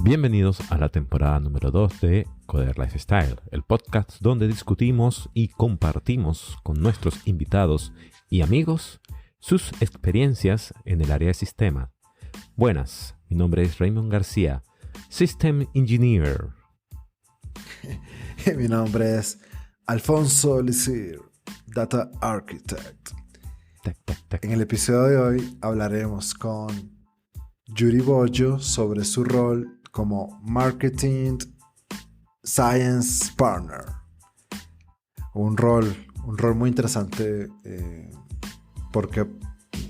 Bienvenidos a la temporada número 2 de Coder Lifestyle, el podcast donde discutimos y compartimos con nuestros invitados y amigos sus experiencias en el área de sistema. Buenas, mi nombre es Raymond García, System Engineer. Mi nombre es Alfonso Lisir, Data Architect. En el episodio de hoy hablaremos con Yuri Bollo sobre su rol como Marketing Science Partner. Un rol muy interesante porque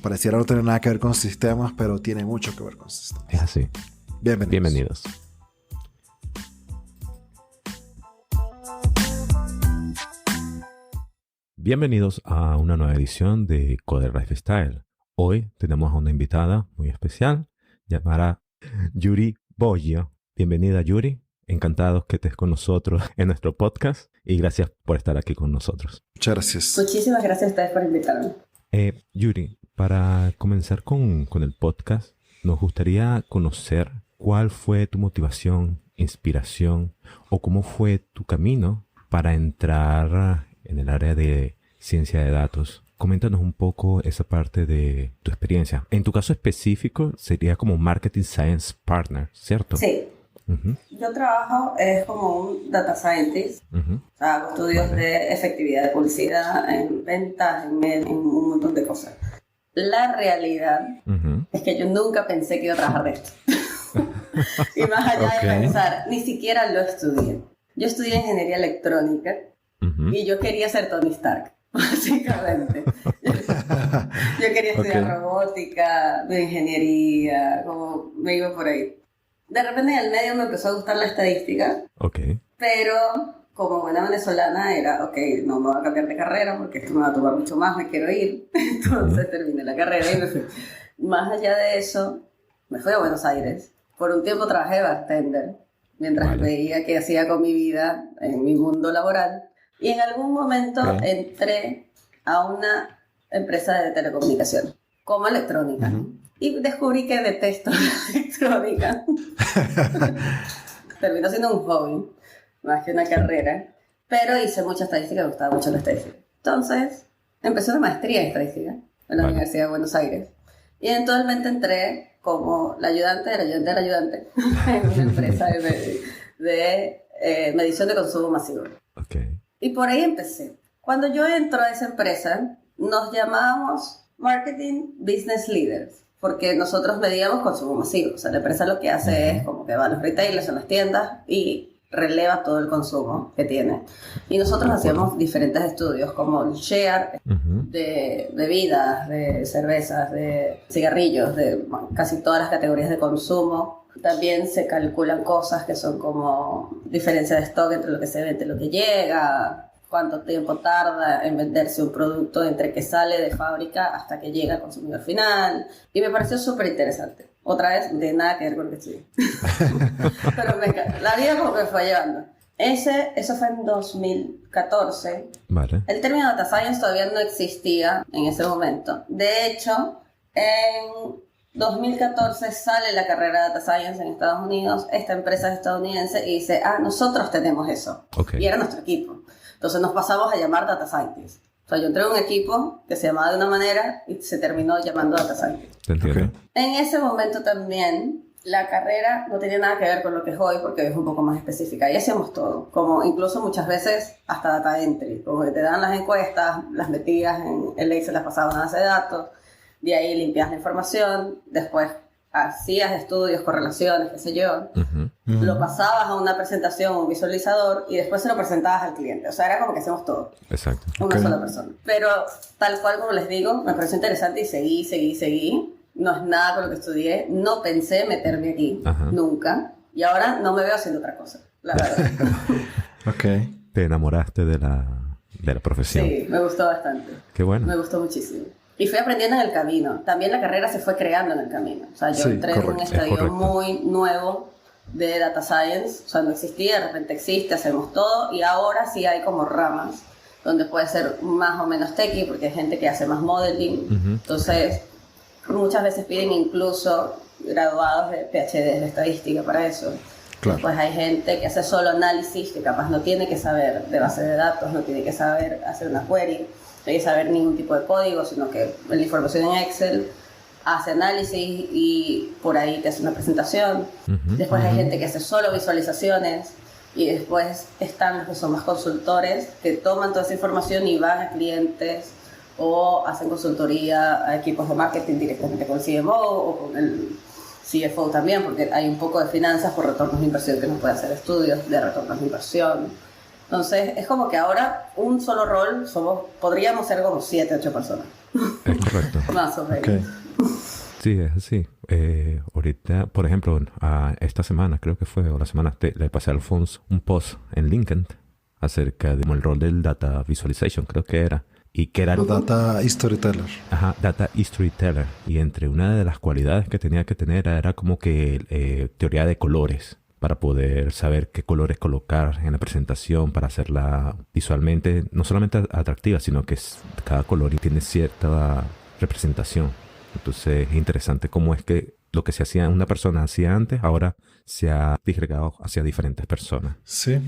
pareciera no tener nada que ver con sistemas, pero tiene mucho que ver con sistemas. Es así. Bienvenidos. Bienvenidos a una nueva edición de Coder Lifestyle. Hoy tenemos a una invitada muy especial llamada Yuri Bollo. Bienvenida, Yuri. Encantados que estés con nosotros en nuestro podcast y gracias por estar aquí con nosotros. Muchas gracias. Muchísimas gracias a ustedes por invitarme. Yuri, para comenzar con el podcast, nos gustaría conocer cuál fue tu motivación, inspiración o cómo fue tu camino para entrar en el área de ciencia de datos. Coméntanos un poco esa parte de tu experiencia. En tu caso específico sería como Marketing Science Partner, ¿cierto? Sí. Uh-huh. Yo trabajo como un Data Scientist. Uh-huh. O sea, hago estudios de efectividad de publicidad, en ventas, en un montón de cosas. La realidad es que yo nunca pensé que iba a trabajar de esto. Y más allá de pensar, ni siquiera lo estudié. Yo estudié ingeniería electrónica y yo quería ser Tony Stark. Básicamente. Yo quería estudiar robótica, bioingeniería, como me iba por ahí. De repente en el medio me empezó a gustar la estadística. Pero como buena venezolana era, no me voy a cambiar de carrera porque esto me va a tomar mucho más, me quiero ir. Entonces terminé la carrera y me fui. Más allá de eso, me fui a Buenos Aires. Por un tiempo trabajé de bartender, mientras veía qué hacía con mi vida en mi mundo laboral. Y en algún momento entré a una empresa de telecomunicación, como electrónica. Y descubrí que detesto la electrónica. Terminó siendo un hobby, más que una carrera. Pero hice mucha estadística, me gustaba mucho la estadística. Entonces, empecé una maestría en estadística en la Universidad de Buenos Aires. Y eventualmente entré como la ayudante en una empresa de medición de consumo masivo. Y por ahí empecé. Cuando yo entro a esa empresa, nos llamábamos Marketing Business Leaders, porque nosotros medíamos consumo masivo. O sea, la empresa lo que hace es como que va a los retailers, a las tiendas y releva todo el consumo que tiene. Y nosotros hacíamos diferentes estudios, como el share de bebidas, de cervezas, de cigarrillos, de casi todas las categorías de consumo. También se calculan cosas que son como diferencia de stock entre lo que se vende y lo que llega, cuánto tiempo tarda en venderse un producto entre que sale de fábrica hasta que llega al consumidor final. Y me pareció súper interesante. Otra vez, de nada que ver con lo que estudié. Pero la vida como que me fue llevando. Eso fue en 2014. El término Data Science todavía no existía en ese momento. De hecho, en 2014 sale la carrera de Data Science en Estados Unidos. Esta empresa es estadounidense y dice, nosotros tenemos eso. Y era nuestro equipo. Entonces nos pasamos a llamar Data Scientists. O sea, yo entré en un equipo que se llamaba de una manera y se terminó llamando Data Scientist. En ese momento también la carrera no tenía nada que ver con lo que es hoy porque es un poco más específica. Y hacíamos todo. Como incluso muchas veces hasta data entry. Como que te dan las encuestas, las metías en el Excel, las pasabas a una base de datos. De ahí limpias la información, después hacías estudios, correlaciones, qué sé yo, lo pasabas a una presentación, un visualizador, y después se lo presentabas al cliente. O sea, era como que hacemos todo. Exacto. Una sola persona. Pero tal cual como les digo, me pareció interesante y seguí. No es nada con lo que estudié. No pensé meterme aquí, nunca. Y ahora no me veo haciendo otra cosa, la verdad. Te enamoraste de la profesión. Sí, me gustó bastante. Qué bueno. Me gustó muchísimo. Y fui aprendiendo en el camino. También la carrera se fue creando en el camino. O sea, yo entré en un estadio muy nuevo de Data Science. O sea, no existía, de repente existe, hacemos todo. Y ahora sí hay como ramas donde puede ser más o menos techie, porque hay gente que hace más modeling. Entonces, muchas veces piden incluso graduados de PhD de estadística para eso. Claro. Pues hay gente que hace solo análisis, que capaz no tiene que saber de base de datos, no tiene que saber hacer una query, no tiene que saber ningún tipo de código, sino que la información en Excel hace análisis y por ahí te hace una presentación. Después hay gente que hace solo visualizaciones y después están los que son más consultores que toman toda esa información y van a clientes o hacen consultoría a equipos de marketing directamente con el CMO o con el CFO también, porque hay un poco de finanzas por retornos de inversión que nos puede hacer estudios de retornos de inversión. Entonces es como que ahora un solo rol podríamos ser como 7, 8 personas. Es correcto. Más o menos. Okay. Sí, es así. Ahorita, por ejemplo, esta semana creo que fue, o la semana le pasé a Alfonso un post en LinkedIn acerca de como el rol del Data Visualization, creo que era. Y que era Data Storyteller. Ajá, Data Storyteller. Y entre una de las cualidades que tenía que tener era como que teoría de colores, para poder saber qué colores colocar en la presentación para hacerla visualmente no solamente atractiva, sino que cada color tiene cierta representación. Entonces es interesante cómo es que lo que una persona hacía antes, ahora se ha disgregado hacia diferentes personas. Sí,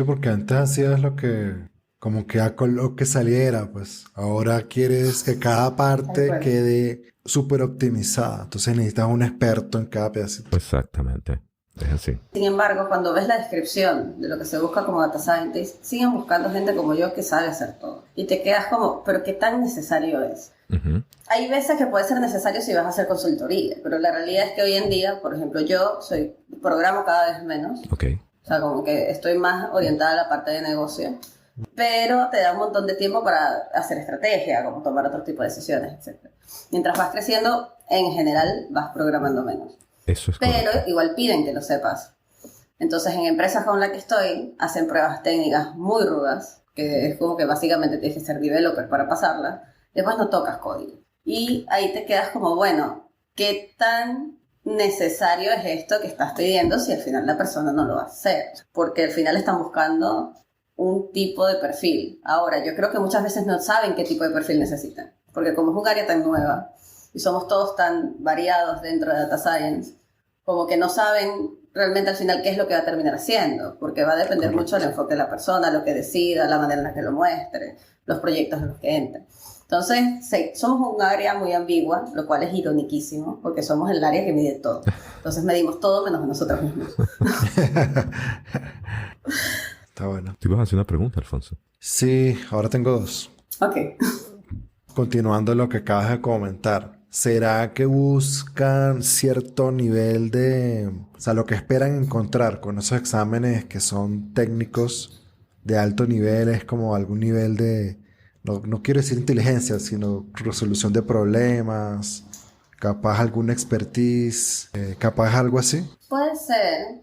porque antes hacías lo que... como que a lo que saliera, pues. Ahora quieres que cada parte quede súper optimizada. Entonces necesitas un experto en cada pedacito. Exactamente. Es así. Sin embargo, cuando ves la descripción de lo que se busca como data scientist, siguen buscando gente como yo que sabe hacer todo. Y te quedas como, ¿pero qué tan necesario es? Hay veces que puede ser necesario si vas a hacer consultoría, pero la realidad es que hoy en día, por ejemplo, yo programo cada vez menos. Okay. O sea, como que estoy más orientada a la parte de negocio. Pero te da un montón de tiempo para hacer estrategia, como tomar otro tipo de decisiones, etc. Mientras vas creciendo, en general, vas programando menos. Eso es pero correcto. igual piden que lo sepas. Entonces, en empresas con las que estoy, hacen pruebas técnicas muy rudas, que es como que básicamente tienes que ser developer para pasarlas. Después no tocas código. Y ahí te quedas como, bueno, ¿qué tan necesario es esto que estás pidiendo si al final la persona no lo va a hacer? Porque al final están buscando un tipo de perfil. Ahora, yo creo que muchas veces no saben qué tipo de perfil necesitan, porque como es un área tan nueva y somos todos tan variados dentro de Data Science, como que no saben realmente al final qué es lo que va a terminar haciendo, porque va a depender mucho del enfoque de la persona, lo que decida, la manera en la que lo muestre, los proyectos en los que entre. Entonces, sí, somos un área muy ambigua, lo cual es ironiquísimo, porque somos el área que mide todo. Entonces medimos todo menos a nosotros mismos. Está bueno. ¿Te ibas a hacer una pregunta, Alfonso? Sí, ahora tengo 2. Ok. Continuando lo que acabas de comentar, ¿será que buscan cierto nivel de... o sea, lo que esperan encontrar con esos exámenes que son técnicos de alto nivel es como algún nivel de... no quiero decir inteligencia, sino resolución de problemas, capaz alguna expertise, capaz algo así? Puede ser,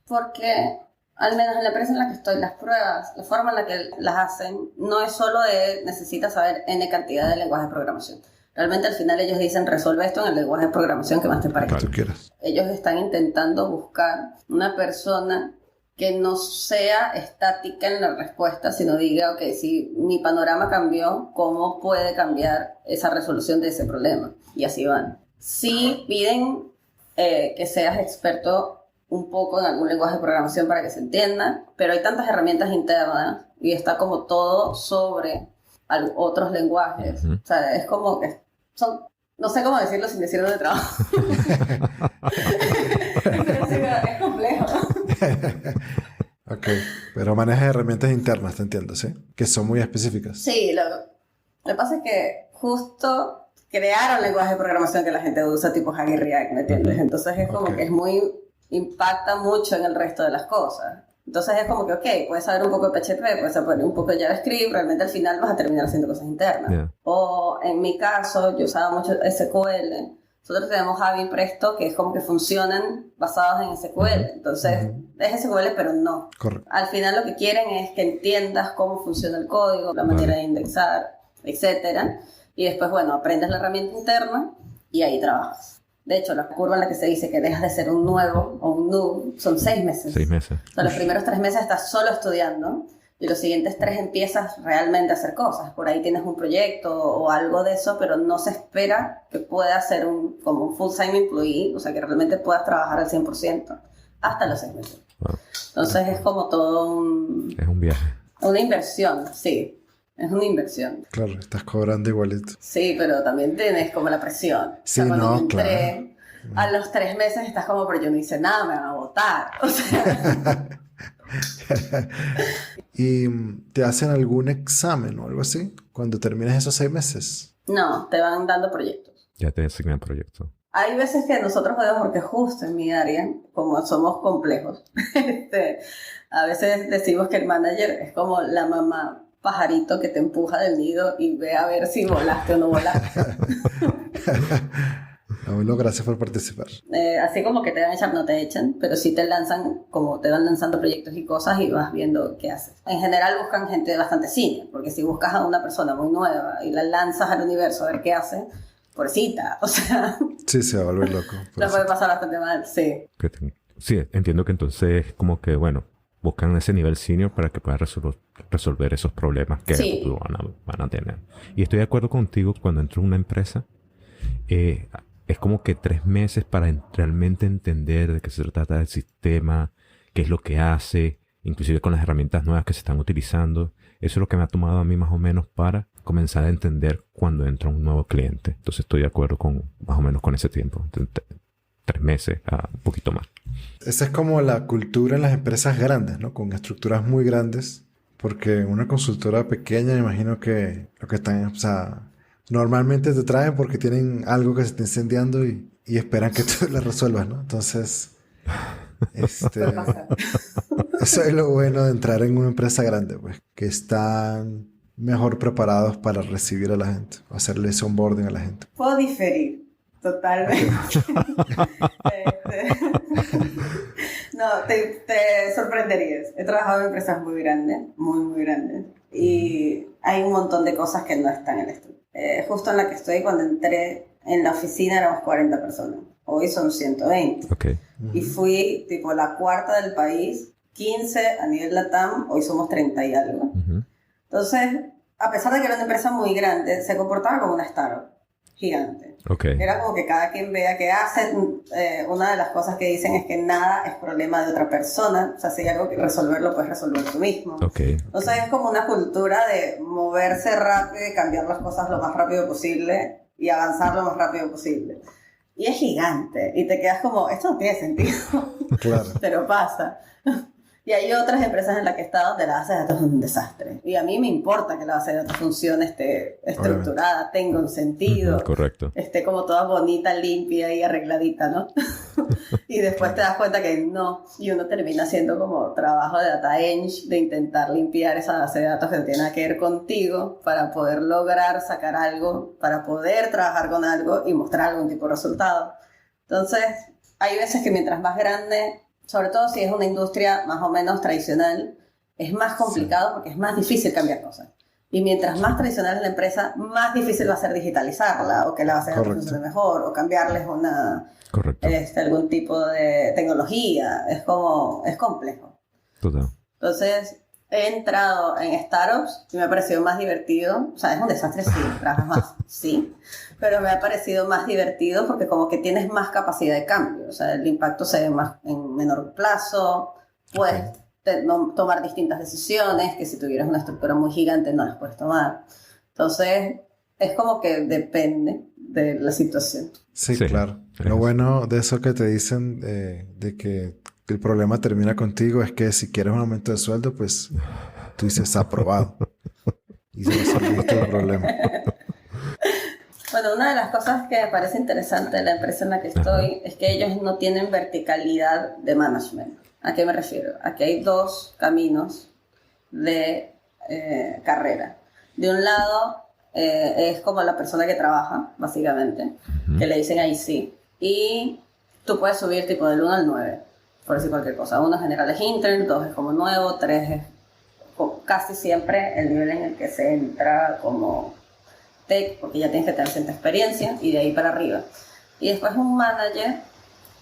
porque al menos en la empresa en la que estoy, las pruebas, la forma en la que las hacen, no es solo de necesitas saber N cantidad de lenguaje de programación. Realmente al final ellos dicen resuelve esto en el lenguaje de programación que más te parezca. Tú quieras. Ellos están intentando buscar una persona que no sea estática en la respuesta, sino diga, ok, si mi panorama cambió, ¿cómo puede cambiar esa resolución de ese problema? Y así van. Sí piden que seas experto un poco en algún lenguaje de programación para que se entienda, pero hay tantas herramientas internas y está como todo sobre otros lenguajes. O sea, es como que son, no sé cómo decirlo sin decirlo de trabajo. Pero sí, es complejo. Ok, pero maneja herramientas internas, te entiendo, ¿sí? Que son muy específicas. Sí, lo que pasa es que justo crearon lenguaje de programación que la gente usa, tipo Hack y React, ¿me entiendes? Entonces es como que es muy... impacta mucho en el resto de las cosas. Entonces es como que, ok, puedes saber un poco de PHP, puedes saber un poco de JavaScript, realmente al final vas a terminar haciendo cosas internas. Yeah. O en mi caso, yo usaba mucho SQL. Nosotros tenemos Java y Presto, que es como que funcionan basados en SQL. Entonces, es SQL, pero no. Correcto. Al final lo que quieren es que entiendas cómo funciona el código, la manera de indexar, etc. Y después, bueno, aprendes la herramienta interna y ahí trabajas. De hecho, la curva en la que se dice que dejas de ser un nuevo o un noob son 6 meses. 6 meses. O sea, los primeros 3 meses estás solo estudiando y los siguientes 3 empiezas realmente a hacer cosas. Por ahí tienes un proyecto o algo de eso, pero no se espera que puedas ser como un full-time employee, o sea, que realmente puedas trabajar al 100% hasta los 6 meses. Wow. Entonces es como todo Es un viaje. una inversión, sí. Es una inversión. Claro, estás cobrando igualito. Sí, pero también tienes como la presión. Sí, o sea, cuando no, yo entré, claro. a los 3 meses estás como, pero yo no hice nada, me van a votar. O sea, ¿Y te hacen algún examen o algo así cuando termines esos 6 meses? no, te van dando proyectos. Ya te asignan el proyecto. Hay veces que nosotros jodemos porque justo en mi área, como somos complejos, a veces decimos que el manager es como la mamá pajarito que te empuja del nido y ve a ver si volaste o no volaste. Bueno, gracias por participar. Así como que te van a echar, no te echan, pero sí te lanzan, como te van lanzando proyectos y cosas y vas viendo qué haces. En general buscan gente bastante senior, porque si buscas a una persona muy nueva y la lanzas al universo a ver qué hace, pobrecita, o sea, Sí, se va a volver loco. la puede pasar bastante mal, sí. Sí, entiendo que entonces como que, bueno, buscan ese nivel senior para que puedas resolver esos problemas que Sí. van a tener. Y estoy de acuerdo contigo, cuando entro en una empresa, es como que 3 meses para realmente entender de qué se trata el sistema, qué es lo que hace, inclusive con las herramientas nuevas que se están utilizando. Eso es lo que me ha tomado a mí más o menos para comenzar a entender cuando entra un nuevo cliente. Entonces estoy de acuerdo con más o menos con ese tiempo, 3 meses a un poquito más. Esa es como la cultura en las empresas grandes, ¿no? Con estructuras muy grandes. Porque en una consultora pequeña, me imagino que lo que están, o sea, normalmente te traen porque tienen algo que se está incendiando y esperan que tú lo resuelvas, ¿no? Entonces, Puede pasar. eso es lo bueno de entrar en una empresa grande, pues, que están mejor preparados para recibir a la gente, hacerle ese onboarding a la gente. Puedo diferir, totalmente. No, te sorprenderías. He trabajado en empresas muy grandes, muy grandes, y hay un montón de cosas que no están en esto. Justo en la que estoy, cuando entré en la oficina éramos 40 personas. Hoy son 120. Ok. Y fui tipo la cuarta del país, 15 a nivel LATAM, hoy somos 30 y algo. Ujú. Entonces, a pesar de que era una empresa muy grande, se comportaba como una startup gigante. Ok. Era como que cada quien vea qué hace. Una de las cosas que dicen es que nada es problema de otra persona. O sea, si hay algo que resolverlo, puedes resolver tú mismo. Ok. O sea, es como una cultura de moverse rápido y cambiar las cosas lo más rápido posible y avanzar lo más rápido posible. Y es gigante. Y te quedas como, esto no tiene sentido. Claro. Pero pasa. Y hay otras empresas en las que he estado donde la base de datos es un desastre. Y a mí me importa que la base de datos funcione, esté estructurada, tenga un sentido, Ujú, correcto. esté como toda bonita, limpia y arregladita, ¿no? Y después te das cuenta que no. Y uno termina haciendo como trabajo de data eng, de intentar limpiar esa base de datos que no tiene nada que ver contigo para poder lograr sacar algo, para poder trabajar con algo y mostrar algún tipo de resultado. Entonces, hay veces que mientras más grande, sobre todo si es una industria más o menos tradicional, es más complicado porque es más difícil cambiar cosas. Y mientras más tradicional es la empresa, más difícil va a ser digitalizarla o que la base de datos funcione mejor o cambiarles Correcto. algún tipo de tecnología. Es complejo. Total. Entonces, he entrado en startups y me ha parecido más divertido. O sea, es un desastre, sí, trabajas más, sí. Pero me ha parecido más divertido porque como que tienes más capacidad de cambio. O sea, el impacto se ve más en menor plazo. Puedes tomar distintas decisiones que si tuvieras una estructura muy gigante no las puedes tomar. Entonces, es como que depende de la situación. Sí, Sí. claro. Lo bueno de eso que te dicen de que el problema termina contigo es que si quieres un aumento de sueldo, pues tú dices aprobado. Y se resolviste el problema. Bueno, una de las cosas que me parece interesante de la empresa en la que estoy es que ellos no tienen verticalidad de management. ¿A qué me refiero? Aquí hay 2 caminos de carrera. De un lado es como la persona que trabaja, básicamente, que le dicen IC. Y tú puedes subir tipo del 1 al 9, por decir cualquier cosa. 1 general es intern, 2 es como nuevo, 3 es casi siempre el nivel en el que se entra como tech, porque ya tienes que tener cierta experiencia, y de ahí para arriba. Y después un manager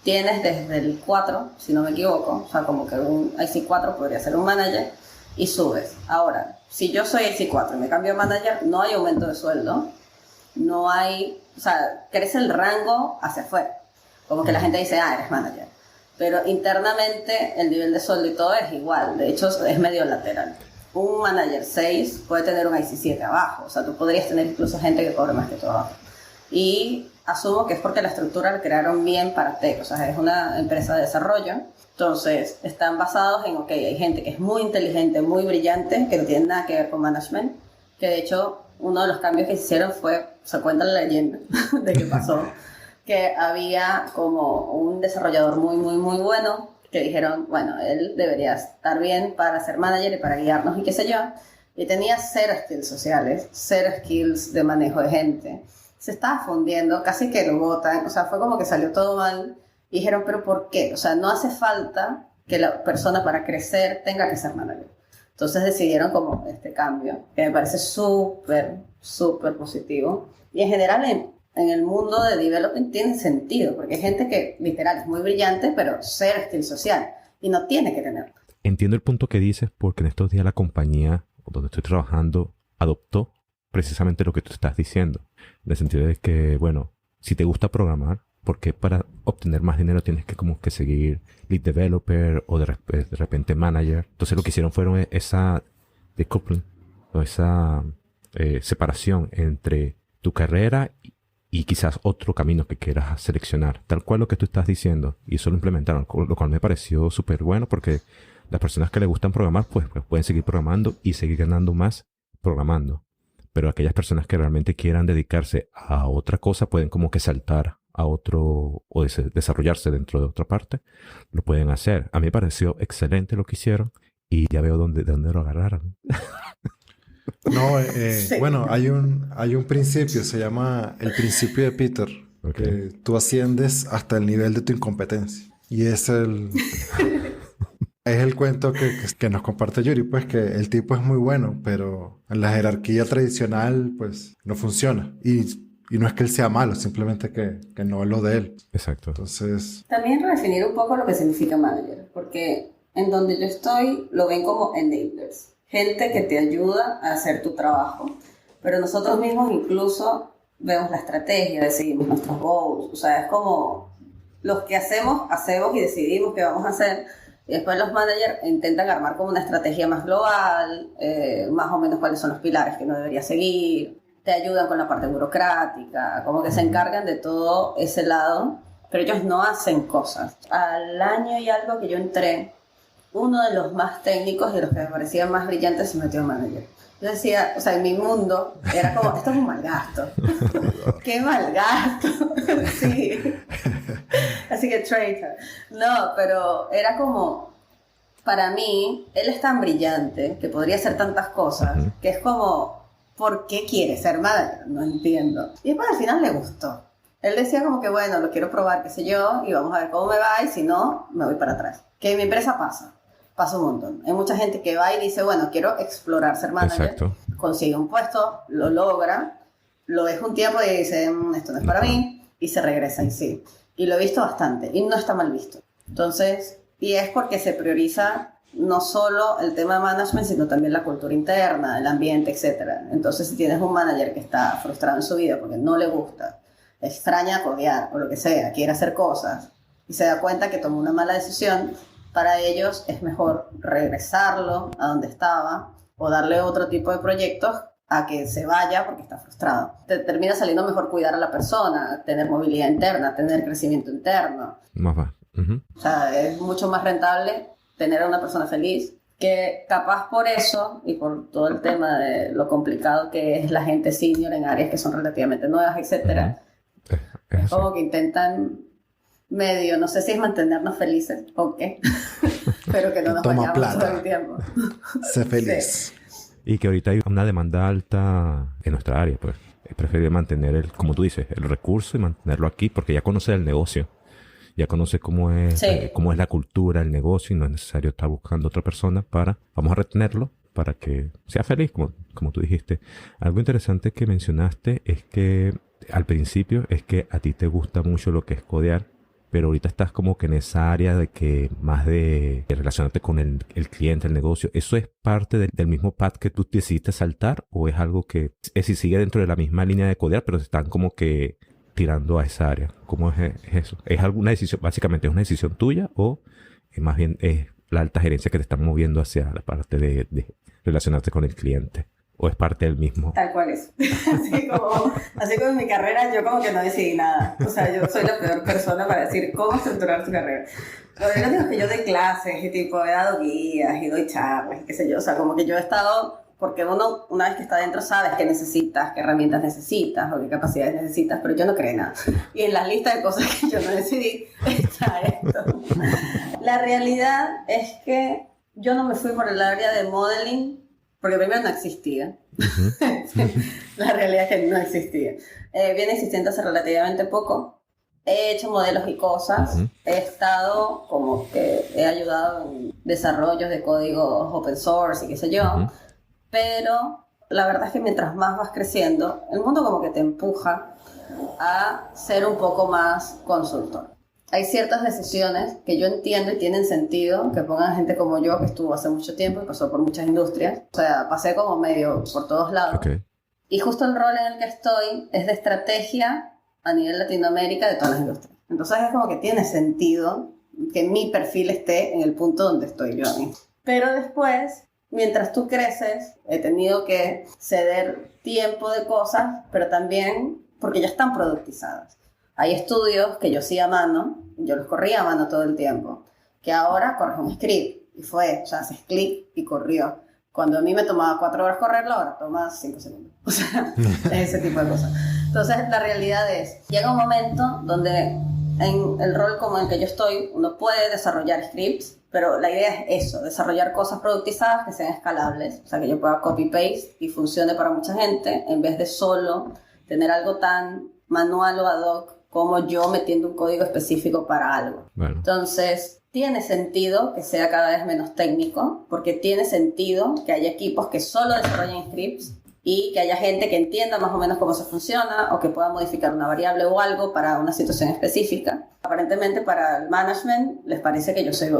tienes desde el 4, si no me equivoco, o sea, como que un IC4 podría ser un manager, y subes. Ahora, si yo soy IC4 y me cambio a manager, no hay aumento de sueldo, no hay, o sea, crece el rango hacia afuera. Como que la gente dice, eres manager. Pero internamente el nivel de sueldo y todo es igual, de hecho es medio lateral. Un manager 6 puede tener un IC7 abajo, o sea, tú podrías tener incluso gente que cobre más que tú abajo. Y asumo que es porque la estructura la crearon bien para tech, o sea, es una empresa de desarrollo. Entonces, están basados en, ok, hay gente que es muy inteligente, muy brillante, que no tiene nada que ver con management, que de hecho, uno de los cambios que se hicieron fue, se cuenta la leyenda de que pasó, que había como un desarrollador muy, muy, muy bueno, que dijeron, bueno, él debería estar bien para ser manager y para guiarnos y qué sé yo, y tenía cero skills sociales, cero skills de manejo de gente. Se estaba fundiendo, casi que lo botan, o sea, fue como que salió todo mal, y dijeron, ¿pero por qué? O sea, no hace falta que la persona para crecer tenga que ser manager. Entonces decidieron como este cambio, que me parece súper, súper positivo. Y en general en el mundo de development tiene sentido, porque hay gente que literal es muy brillante, pero cero skill social, y no tiene que tenerlo. Entiendo el punto que dices, porque en estos días la compañía donde estoy trabajando adoptó precisamente lo que tú estás diciendo, en el sentido de que, bueno, si te gusta programar, ¿por qué para obtener más dinero tienes que como que seguir lead developer o de repente manager? Entonces lo que hicieron fueron esa decoupling, o esa separación entre tu carrera y quizás otro camino que quieras seleccionar, tal cual lo que tú estás diciendo, y eso lo implementaron, lo cual me pareció súper bueno, porque las personas que les gustan programar pues pueden seguir programando y seguir ganando más programando, pero aquellas personas que realmente quieran dedicarse a otra cosa pueden como que saltar a otro o desarrollarse dentro de otra parte, lo pueden hacer. A mí me pareció excelente lo que hicieron y ya veo de dónde lo agarraron. No, Sí. bueno, hay un principio, se llama el principio de Peter, Okay. que tú asciendes hasta el nivel de tu incompetencia. Y es el cuento que nos comparte Yuri, pues que el tipo es muy bueno, pero en la jerarquía tradicional, pues no funciona. Y no es que él sea malo, simplemente que no es lo de él. Exacto. Entonces, También redefinir un poco lo que significa manager, porque en donde yo estoy lo ven como enablers, gente que te ayuda a hacer tu trabajo, pero nosotros mismos incluso vemos la estrategia, decidimos nuestros goals, o sea, es como los que hacemos y decidimos qué vamos a hacer, y después los managers intentan armar como una estrategia más global, más o menos cuáles son los pilares que uno debería seguir, te ayudan con la parte burocrática, como que se encargan de todo ese lado, pero ellos no hacen cosas. Al año y algo que yo entré, uno de los más técnicos y de los que me parecían más brillantes se metió a manager. Yo decía, o sea, en mi mundo era como, esto es un mal gasto. ¡Qué mal gasto! Sí. Así que traitor. No, pero era como, para mí, él es tan brillante que podría hacer tantas cosas, que es como, ¿por qué quiere ser manager? No entiendo. Y después al final le gustó. Él decía como que, bueno, lo quiero probar, qué sé yo, y vamos a ver cómo me va, y si no, me voy para atrás. Que en mi empresa pasa un montón. Hay mucha gente que va y dice, bueno, quiero explorar ser manager. Exacto. Consigue un puesto, lo logra, lo deja un tiempo y dice, esto no es para mí, y se regresa y sí. Y lo he visto bastante, y no está mal visto. Entonces, y es porque se prioriza no solo el tema de management, sino también la cultura interna, el ambiente, etc. Entonces, si tienes un manager que está frustrado en su vida porque no le gusta, extraña codear o lo que sea, quiere hacer cosas, y se da cuenta que tomó una mala decisión, para ellos es mejor regresarlo a donde estaba o darle otro tipo de proyectos a que se vaya porque está frustrado. Te termina saliendo mejor cuidar a la persona, tener movilidad interna, tener crecimiento interno. Más va. O sea, es mucho más rentable tener a una persona feliz, que capaz por eso y por todo el tema de lo complicado que es la gente senior en áreas que son relativamente nuevas, etcétera, es como que intentan medio, no sé si es mantenernos felices o qué, pero que no nos Toma vayamos plata. todo el tiempo. sé feliz. Sí. Y que ahorita hay una demanda alta en nuestra área, pues. Es preferible mantener como tú dices, el recurso y mantenerlo aquí, porque ya conoce el negocio. Ya conoce cómo es la cultura, el negocio, y no es necesario estar buscando otra persona vamos a retenerlo para que sea feliz, como tú dijiste. Algo interesante que mencionaste es que al principio es que a ti te gusta mucho lo que es codear pero ahorita estás como que en esa área de que más de relacionarte con el cliente, el negocio. ¿Eso es parte del mismo path que tú decidiste saltar o es algo que es si sigue dentro de la misma línea de codear, pero se están como que tirando a esa área? ¿Cómo es eso? ¿Es alguna decisión, básicamente es una decisión tuya o más bien es la alta gerencia que te están moviendo hacia la parte de relacionarte con el cliente? ¿O es parte del mismo? Tal cual es. Así como en mi carrera, yo como que no decidí nada. O sea, yo soy la peor persona para decir cómo estructurar tu carrera. Lo único es que yo doy clases y tipo he dado guías y doy charlas y qué sé yo. O sea, como que yo he estado, porque uno una vez que está adentro sabes qué necesitas, qué herramientas necesitas o qué capacidades necesitas, pero yo no creé nada. Y en la lista de cosas que yo no decidí está esto. La realidad es que yo no me fui por el área de modeling porque primero no existía. La realidad es que no existía. Viene existiendo hace relativamente poco. He hecho modelos y cosas. He estado como que he ayudado en desarrollos de códigos open source y qué sé yo. Pero la verdad es que mientras más vas creciendo, el mundo como que te empuja a ser un poco más consultor. Hay ciertas decisiones que yo entiendo y tienen sentido que pongan gente como yo, que estuvo hace mucho tiempo y pasó por muchas industrias. O sea, pasé como medio por todos lados. Okay. Y justo el rol en el que estoy es de estrategia a nivel Latinoamérica de todas las industrias. Entonces es como que tiene sentido que mi perfil esté en el punto donde estoy yo a mí. Pero después, mientras tú creces, he tenido que ceder tiempo de cosas, pero también porque ya están productizadas. Hay estudios que yo hacía a mano, yo los corría a mano todo el tiempo, que ahora corres un script y o sea, haces clic y corrió. Cuando a mí me tomaba 4 horas correrlo, ahora toma 5 segundos. O sea, es ese tipo de cosas. Entonces, la realidad es, llega un momento donde en el rol como en el que yo estoy, uno puede desarrollar scripts, pero la idea es eso, desarrollar cosas productizadas que sean escalables, o sea, que yo pueda copy-paste y funcione para mucha gente, en vez de solo tener algo tan manual o ad hoc como yo metiendo un código específico para algo. Bueno. Entonces, tiene sentido que sea cada vez menos técnico, porque tiene sentido que haya equipos que solo desarrollen scripts y que haya gente que entienda más o menos cómo se funciona o que pueda modificar una variable o algo para una situación específica. Aparentemente para el management les parece que yo soy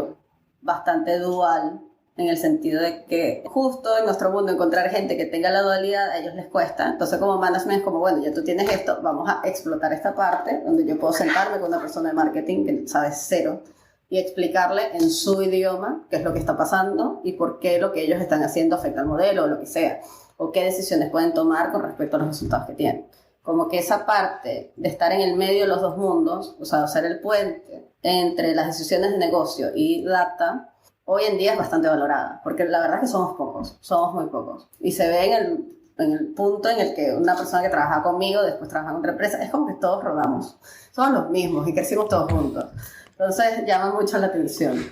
bastante dual, en el sentido de que justo en nuestro mundo encontrar gente que tenga la dualidad a ellos les cuesta. Entonces como management es como, bueno, ya tú tienes esto, vamos a explotar esta parte donde yo puedo sentarme con una persona de marketing que sabe cero y explicarle en su idioma qué es lo que está pasando y por qué lo que ellos están haciendo afecta al modelo o lo que sea, o qué decisiones pueden tomar con respecto a los resultados que tienen. Como que esa parte de estar en el medio de los dos mundos, o sea, ser el puente entre las decisiones de negocio y data, hoy en día es bastante valorada, porque la verdad es que somos muy pocos. Y se ve en el punto en el que una persona que trabaja conmigo, después trabaja en otra empresa, es como que todos rodamos, somos los mismos y crecimos todos juntos. Entonces llama mucho la atención.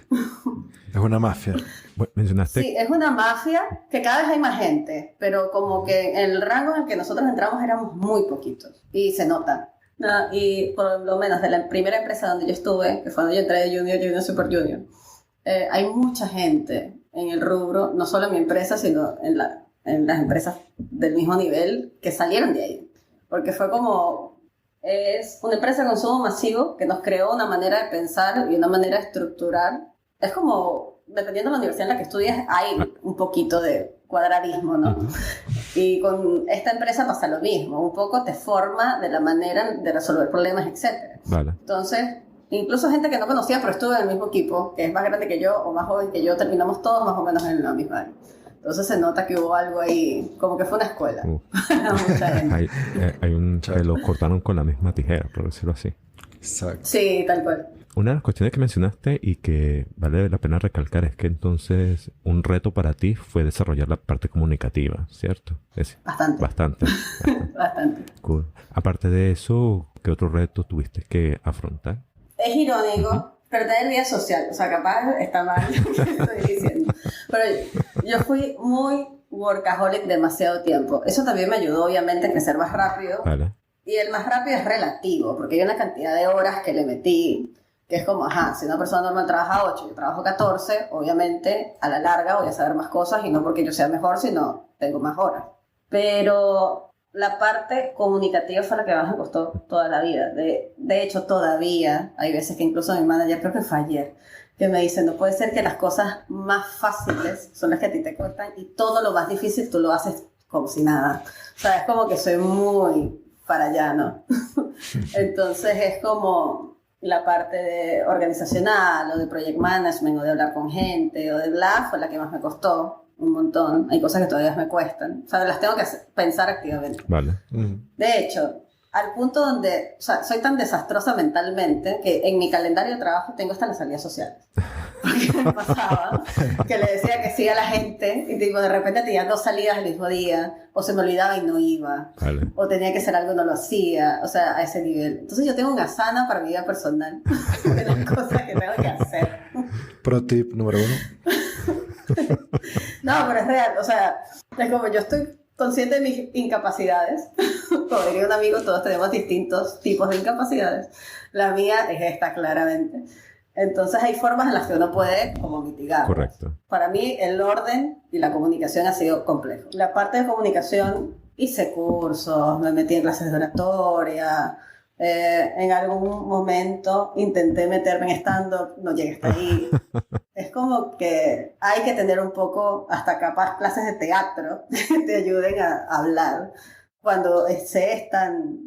Es una mafia. Bueno, mencionaste... Sí, es una mafia que cada vez hay más gente, pero como que en el rango en el que nosotros entramos éramos muy poquitos y se nota. No, y por lo menos de la primera empresa donde yo estuve, que fue donde yo entré de junior, super junior, hay mucha gente en el rubro, no solo en mi empresa, sino en las empresas del mismo nivel que salieron de ahí. Porque fue como... Es una empresa de consumo masivo que nos creó una manera de pensar y una manera de estructurar. Es como, dependiendo de la universidad en la que estudies, hay un poquito de cuadrarismo, ¿no? Y con esta empresa pasa lo mismo. Un poco te forma de la manera de resolver problemas, etc. Vale. Entonces, incluso gente que no conocía, pero estuvo en el mismo equipo, que es más grande que yo o más joven que yo, terminamos todos más o menos en la misma área. Entonces se nota que hubo algo ahí, como que fue una escuela. Mucha gente. Lo cortaron con la misma tijera, por decirlo así. Exacto. Sí, tal cual. Una de las cuestiones que mencionaste y que vale la pena recalcar es que entonces un reto para ti fue desarrollar la parte comunicativa, ¿cierto? Bastante. Cool. Aparte de eso, ¿qué otro reto tuviste que afrontar? Es irónico, pero tener vida social. O sea, capaz está mal lo que estoy diciendo. Pero yo fui muy workaholic demasiado tiempo. Eso también me ayudó, obviamente, a crecer más rápido. Vale. Y el más rápido es relativo, porque hay una cantidad de horas que le metí, que es como, si una persona normal trabaja 8, yo trabajo 14, obviamente, a la larga voy a saber más cosas, y no porque yo sea mejor, sino tengo más horas. Pero la parte comunicativa fue la que más me costó toda la vida. De hecho, todavía hay veces que incluso mi manager, creo que fue ayer, que me dice, no puede ser que las cosas más fáciles son las que a ti te cuestan y todo lo más difícil tú lo haces como si nada. O sea, es como que soy muy para allá, ¿no? Entonces es como la parte de organizacional o de project management o de hablar con gente o de bla fue la que más me costó un montón. Hay cosas que todavía me cuestan. O sea, las tengo que pensar activamente. Vale. De hecho, al punto donde, o sea, soy tan desastrosa mentalmente que en mi calendario de trabajo tengo hasta las salidas sociales. Porque me pasaba que le decía que sí a la gente y tipo, de repente tenía 2 salidas el mismo día, o se me olvidaba y no iba, Vale. o tenía que hacer algo y no lo hacía, o sea, a ese nivel. Entonces yo tengo una asana para mi vida personal de las cosas que tengo que hacer. Pro tip número 1. No, pero es real, o sea, es como yo estoy consciente de mis incapacidades. Como diría un amigo, todos tenemos distintos tipos de incapacidades. La mía es esta, claramente. Entonces hay formas en las que uno puede como mitigar. Correcto. Para mí el orden y la comunicación ha sido complejo. La parte de comunicación, hice cursos, me metí en clases de oratoria, en algún momento intenté meterme en stand-up, no llegué hasta ahí. Es como que hay que tener un poco, hasta capaz, clases de teatro que te ayuden a hablar cuando se es tan,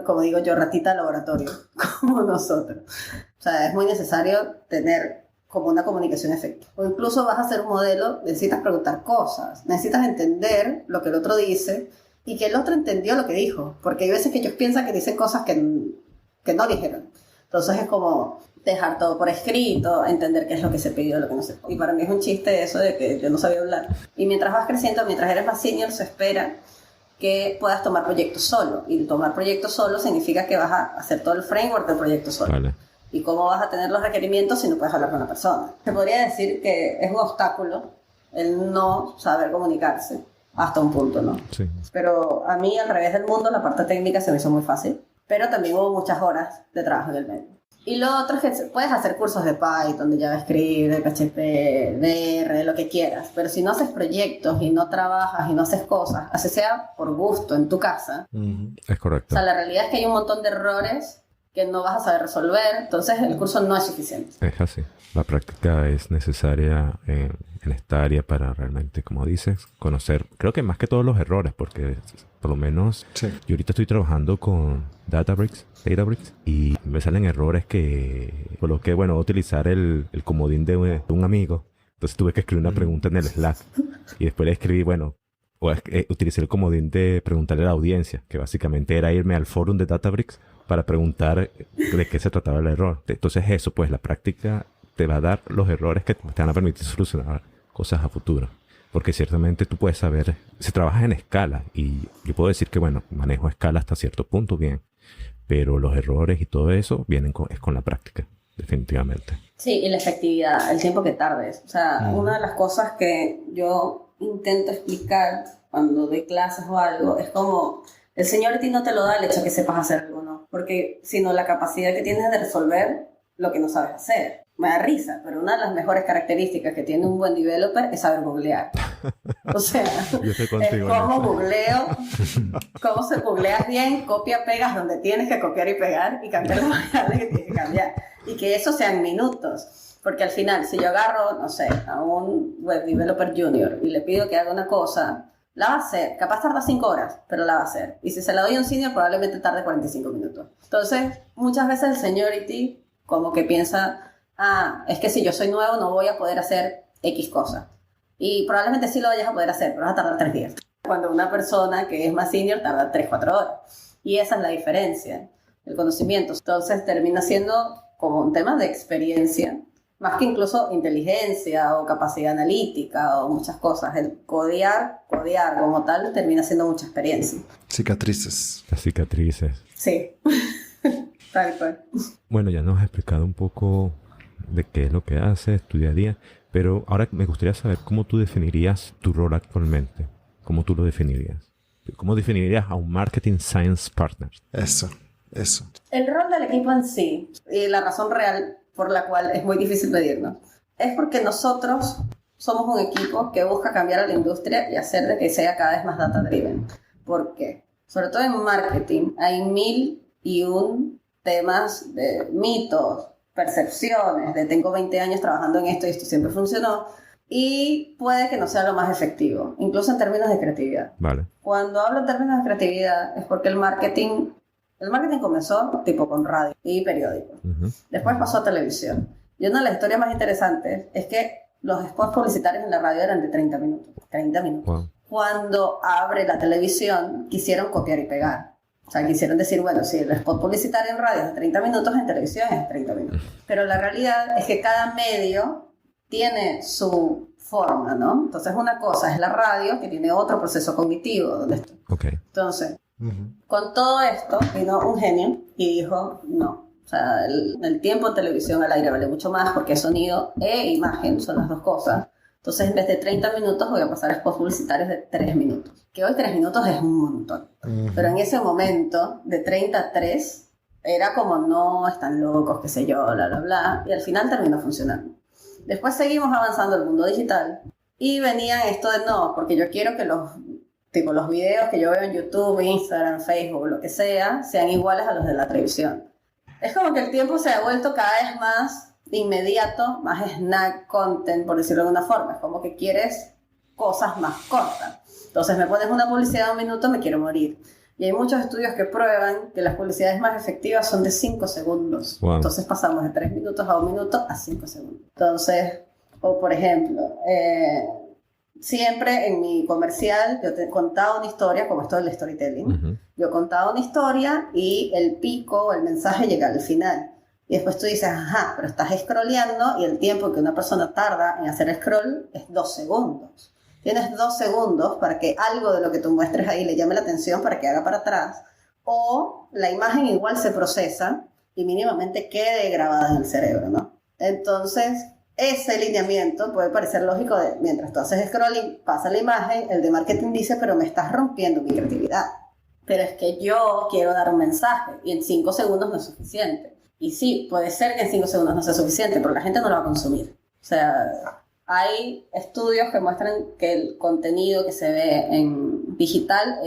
como digo yo, ratita de laboratorio como nosotros. O sea, es muy necesario tener como una comunicación efectiva. O incluso vas a hacer un modelo, necesitas preguntar cosas, necesitas entender lo que el otro dice y que el otro entendió lo que dijo. Porque hay veces que ellos piensan que dicen cosas que no dijeron. Entonces es como dejar todo por escrito, entender qué es lo que se pidió, lo que no se pidió. Y para mí es un chiste eso de que yo no sabía hablar. Y mientras vas creciendo, mientras eres más senior, se espera que puedas tomar proyectos solo. Y tomar proyectos solo significa que vas a hacer todo el framework del proyecto solo. Vale. ¿Y cómo vas a tener los requerimientos si no puedes hablar con la persona? Se podría decir que es un obstáculo el no saber comunicarse hasta un punto, ¿no? Sí. Pero a mí, al revés del mundo, la parte técnica se me hizo muy fácil. Pero también hubo muchas horas de trabajo en el medio. Y lo otro es que puedes hacer cursos de Python, de JavaScript, de PHP, de R, de lo que quieras. Pero si no haces proyectos y no trabajas y no haces cosas, así sea por gusto en tu casa. Es correcto. O sea, la realidad es que hay un montón de errores que no vas a saber resolver, entonces el curso no es suficiente. Es así. La práctica es necesaria en esta área para realmente, como dices, conocer, creo que más que todos los errores, porque por lo menos Sí. yo ahorita estoy trabajando con Databricks, y me salen errores que, por lo que, bueno, voy a utilizar el comodín de un amigo. Entonces tuve que escribir una pregunta en el Slack y después le escribí, bueno, utilicé el comodín de preguntarle a la audiencia, que básicamente era irme al forum de Databricks para preguntar de qué se trataba el error. Entonces eso, pues la práctica te va a dar los errores que te van a permitir solucionar cosas a futuro. Porque ciertamente tú puedes saber, se trabaja en escala y yo puedo decir que, bueno, manejo escala hasta cierto punto bien, pero los errores y todo eso vienen con la práctica, definitivamente. Sí, y la efectividad, el tiempo que tardes. O sea, una de las cosas que yo intento explicar cuando doy clases o algo es como el seniority no te lo da el hecho de que sepas hacer algo, ¿no? Porque sino la capacidad que tienes de resolver lo que no sabes hacer. Me da risa, pero una de las mejores características que tiene un buen developer es saber googlear. O sea, Yo estoy es contigo, cómo ¿no? googleo, cómo se googleas bien, copia, pegas donde tienes que copiar y pegar y cambiar las variables que tienes que cambiar. Y que eso sea en minutos. Porque al final, si yo agarro, no sé, a un web developer junior y le pido que haga una cosa, la va a hacer. Capaz tarda 5 horas, pero la va a hacer. Y si se la doy a un senior, probablemente tarde 45 minutos. Entonces, muchas veces el seniority como que piensa, es que si yo soy nuevo no voy a poder hacer X cosa. Y probablemente sí lo vayas a poder hacer, pero vas a tardar 3 días. Cuando una persona que es más senior tarda 3-4 horas. Y esa es la diferencia, el conocimiento. Entonces termina siendo como un tema de experiencia, más que incluso inteligencia o capacidad analítica o muchas cosas. El codear como tal termina siendo mucha experiencia. Cicatrices. Las cicatrices. Sí, tal cual. Bueno, ya nos has explicado un poco de qué es lo que haces, tu día a día, pero ahora me gustaría saber cómo tú definirías tu rol actualmente. ¿Cómo tú lo definirías? ¿Cómo definirías a un Marketing Science Partner? Eso. El rol del equipo en sí, y la razón real por la cual es muy difícil medirnos, es porque nosotros somos un equipo que busca cambiar a la industria y hacer de que sea cada vez más data-driven. ¿Por qué? Sobre todo en marketing hay 1001 temas de mitos, percepciones, de tengo 20 años trabajando en esto y esto siempre funcionó, y puede que no sea lo más efectivo, incluso en términos de creatividad. Vale. Cuando hablo en términos de creatividad es porque el marketing comenzó tipo con radio y periódicos. Después pasó a televisión. Y una de las historias más interesantes es que los spots publicitarios en la radio eran de 30 minutos. 30 minutos. Wow. Cuando abre la televisión, quisieron copiar y pegar. O sea, quisieron decir, bueno, si el spot publicitario en radio es de 30 minutos, en televisión es de 30 minutos. Pero la realidad es que cada medio tiene su forma, ¿no? Entonces, una cosa es la radio, que tiene otro proceso cognitivo. Donde está. Okay. Entonces, con todo esto, vino un genio y dijo, no. O sea, el tiempo en televisión al aire vale mucho más porque sonido e imagen son las dos cosas. Entonces, en vez de 30 minutos, voy a pasar a spots publicitarios de 3 minutos. Que hoy 3 minutos es un montón. Pero en ese momento, de 30 a 3, era como, no, están locos, qué sé yo, bla, bla, bla. Y al final terminó funcionando. Después seguimos avanzando el mundo digital. Y venía esto de, no, porque yo quiero que los videos que yo veo en YouTube, Instagram, Facebook, lo que sea, sean iguales a los de la televisión. Es como que el tiempo se ha vuelto cada vez más inmediato, más snack content, por decirlo de alguna forma. Es como que quieres cosas más cortas. Entonces me pones una publicidad de 1 minuto, me quiero morir. Y hay muchos estudios que prueban que las publicidades más efectivas son de 5 segundos. Wow. Entonces pasamos de 3 minutos a 1 minuto a 5 segundos. Entonces, o por ejemplo, siempre en mi comercial yo te contaba una historia, como esto del storytelling. Yo contaba una historia y el pico, el mensaje llega al final. Y después tú dices, ajá, pero estás scrolleando y el tiempo que una persona tarda en hacer scroll es 2 segundos. Tienes 2 segundos para que algo de lo que tú muestres ahí le llame la atención para que haga para atrás. O la imagen igual se procesa y mínimamente quede grabada en el cerebro, ¿no? Entonces, ese lineamiento puede parecer lógico de, mientras tú haces scrolling, pasa la imagen, el de marketing dice, pero me estás rompiendo mi creatividad. Pero es que yo quiero dar un mensaje y en 5 segundos no es suficiente. Y sí, puede ser que en 5 segundos no sea suficiente, pero la gente no lo va a consumir. O sea, hay estudios que muestran que el contenido que se ve en digital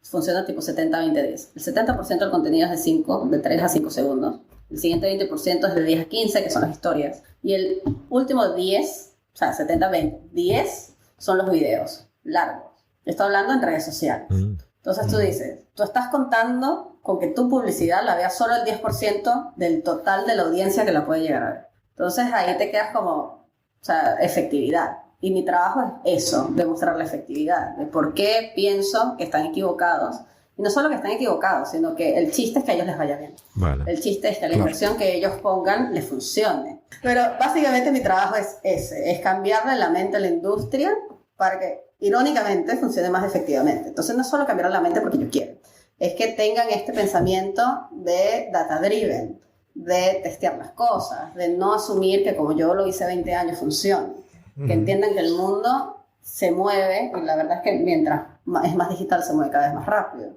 funciona tipo 70-20-10. El 70% del contenido es de 3 a 5 segundos. El siguiente 20% es de 10 a 15, que son las historias. Y el último 10, o sea, 70-20, 10 son los videos largos. Estoy hablando en redes sociales. Entonces tú dices, tú estás contando con que tu publicidad la vea solo el 10% del total de la audiencia que la puede llegar a ver. Entonces ahí te quedas como, o sea, efectividad. Y mi trabajo es eso, demostrar la efectividad, de por qué pienso que están equivocados. Y no solo que están equivocados, sino que el chiste es que a ellos les vaya bien. Vale. El chiste es que la inversión que ellos pongan les funcione. Pero básicamente mi trabajo es ese, es cambiarle la mente a la industria para que, irónicamente, funcione más efectivamente. Entonces no es solo cambiar la mente porque yo quiero, es que tengan este pensamiento de data-driven, de testear las cosas, de no asumir que como yo lo hice 20 años funcione. Que entiendan que el mundo se mueve, y la verdad es que mientras es más digital se mueve cada vez más rápido.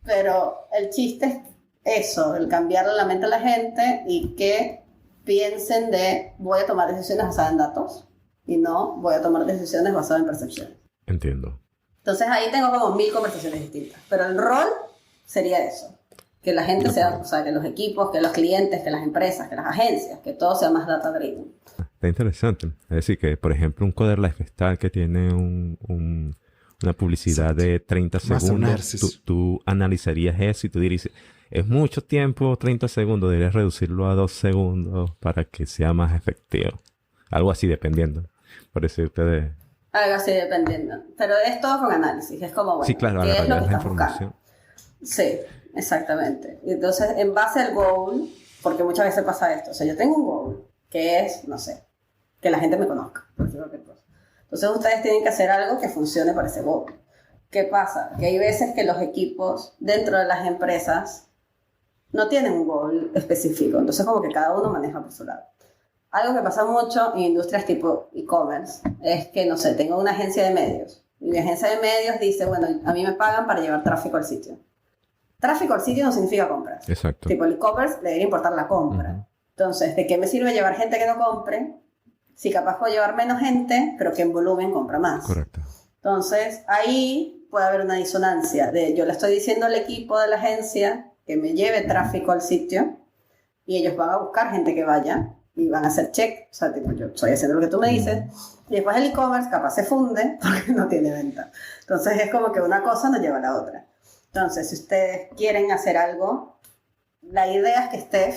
Pero el chiste es eso, el cambiarle la mente a la gente y que piensen de voy a tomar decisiones basadas en datos y no voy a tomar decisiones basadas en percepciones. Entiendo. Entonces ahí tengo como 1000 conversaciones distintas. Pero el rol sería eso. Que la gente sea, o sea, que los equipos, que los clientes, que las empresas, que las agencias, que todo sea más data-driven. Está interesante. Es decir, que por emplo un Coder Lifestyle que tiene una publicidad de 30 segundos, tú analizarías eso y tú dirías, es mucho tiempo, 30 segundos, deberías reducirlo a 2 segundos para que sea más efectivo. Algo así dependiendo. Por eso ustedes... Algo así dependiendo. Pero es todo con análisis. Es como, bueno, sí, claro, ¿qué es lo que la estás información. buscando? Sí, exactamente. Entonces, en base al goal, porque muchas veces pasa esto, o sea, yo tengo un goal que es, no sé, que la gente me conozca, por decir cualquier cosa. Entonces, ustedes tienen que hacer algo que funcione para ese goal. ¿Qué pasa? Que hay veces que los equipos dentro de las empresas no tienen un goal específico, entonces como que cada uno maneja por su lado. Algo que pasa mucho en industrias tipo e-commerce es que, no sé, tengo una agencia de medios y mi agencia de medios dice, bueno, a mí me pagan para llevar tráfico al sitio. Tráfico al sitio no significa compras. Exacto. Tipo el e-commerce le debería importar la compra. Entonces, ¿de qué me sirve llevar gente que no compre si capaz puedo llevar menos gente, pero que en volumen compra más? Correcto. Entonces, ahí puede haber una disonancia de yo le estoy diciendo al equipo de la agencia que me lleve tráfico al sitio y ellos van a buscar gente que vaya y van a hacer check, o sea, tipo, yo estoy haciendo lo que tú me dices, y después el e-commerce capaz se funde porque no tiene venta. Entonces es como que una cosa no lleva a la otra. Entonces, si ustedes quieren hacer algo, la idea es que esté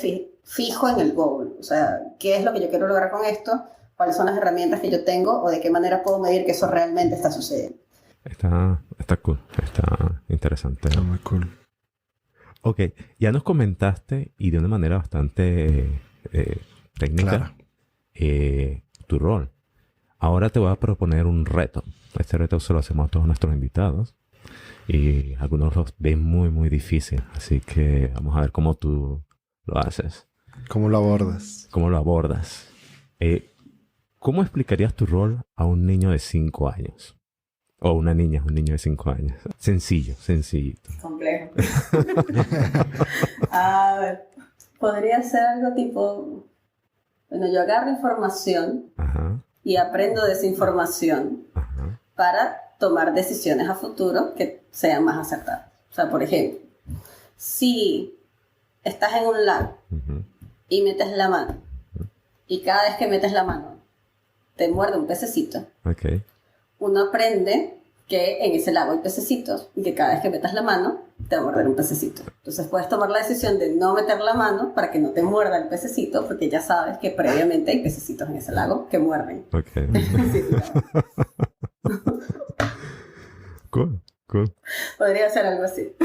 fijo en el goal, o sea, ¿qué es lo que yo quiero lograr con esto? ¿Cuáles son las herramientas que yo tengo? ¿O de qué manera puedo medir que eso realmente está sucediendo? Está cool, está interesante. Está muy cool. Ok, ya nos comentaste y de una manera bastante técnica tu rol. Ahora te voy a proponer un reto. Este reto se lo hacemos a todos nuestros invitados y algunos los ven muy, muy difícil. Así que vamos a ver cómo tú lo haces. ¿Cómo lo abordas? ¿Cómo lo abordas? ¿Cómo explicarías tu rol a un niño de 5 años? O un niño de 5 años. Sencillito. Complejo. A ver, podría ser algo tipo... Bueno, yo agarro información y aprendo de esa información para tomar decisiones a futuro que sean más acertadas. O sea, por ejemplo, si estás en un lago y metes la mano y cada vez que metes la mano te muerde un pececito, uno aprende que en ese lago hay pececitos y que cada vez que metas la mano te va a morder un pececito. Entonces puedes tomar la decisión de no meter la mano para que no te muerda el pececito, porque ya sabes que previamente hay pececitos en ese lago que muerden. Sí, Cool. Podría ser algo así.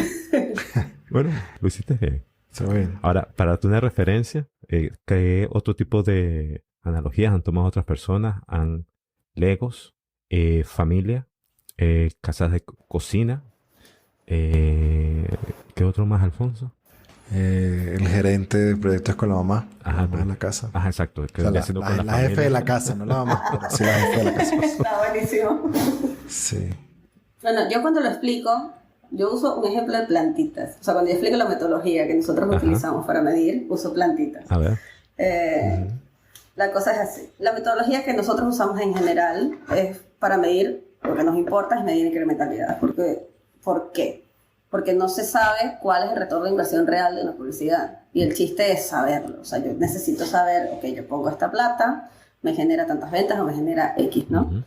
Bueno, lo hiciste bien. Está bien. Ahora, para darte una referencia, ¿qué otro tipo de analogías han tomado otras personas? ¿Han legos, familia, casas de cocina? ¿Qué otro más, Alfonso? El gerente de proyectos con la mamá. Ajá, la mamá de la casa. Ajá, exacto. O sea, la jefe de la casa, no la mamá, pero sí la jefe de la casa. Está buenísimo. Sí. Bueno, yo cuando lo explico, yo uso un ejemplo de plantitas. O sea, cuando yo explico la metodología que nosotros utilizamos para medir, uso plantitas. A ver. La cosa es así. La metodología que nosotros usamos en general es para medir, lo que nos importa es medir incrementalidad. ¿Por qué? Porque no se sabe cuál es el retorno de inversión real de una publicidad. Y el chiste es saberlo. O sea, yo necesito saber, ok, yo pongo esta plata, me genera tantas ventas o me genera X, ¿no?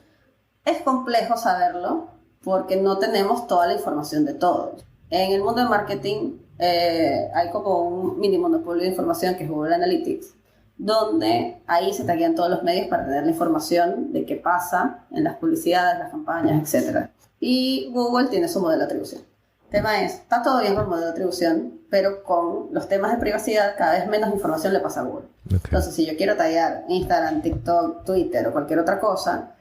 Es complejo saberlo porque no tenemos toda la información de todos. En el mundo de marketing hay como un mini monopolio de información que es Google Analytics, donde ahí se taguean todos los medios para tener la información de qué pasa en las publicidades, las campañas, etc. Y Google tiene su modelo de atribución. El tema es, está todo bien con el modelo de atribución, pero con los temas de privacidad cada vez menos información le pasa a Google. Entonces, si yo quiero taguear Instagram, TikTok, Twitter o cualquier otra cosa,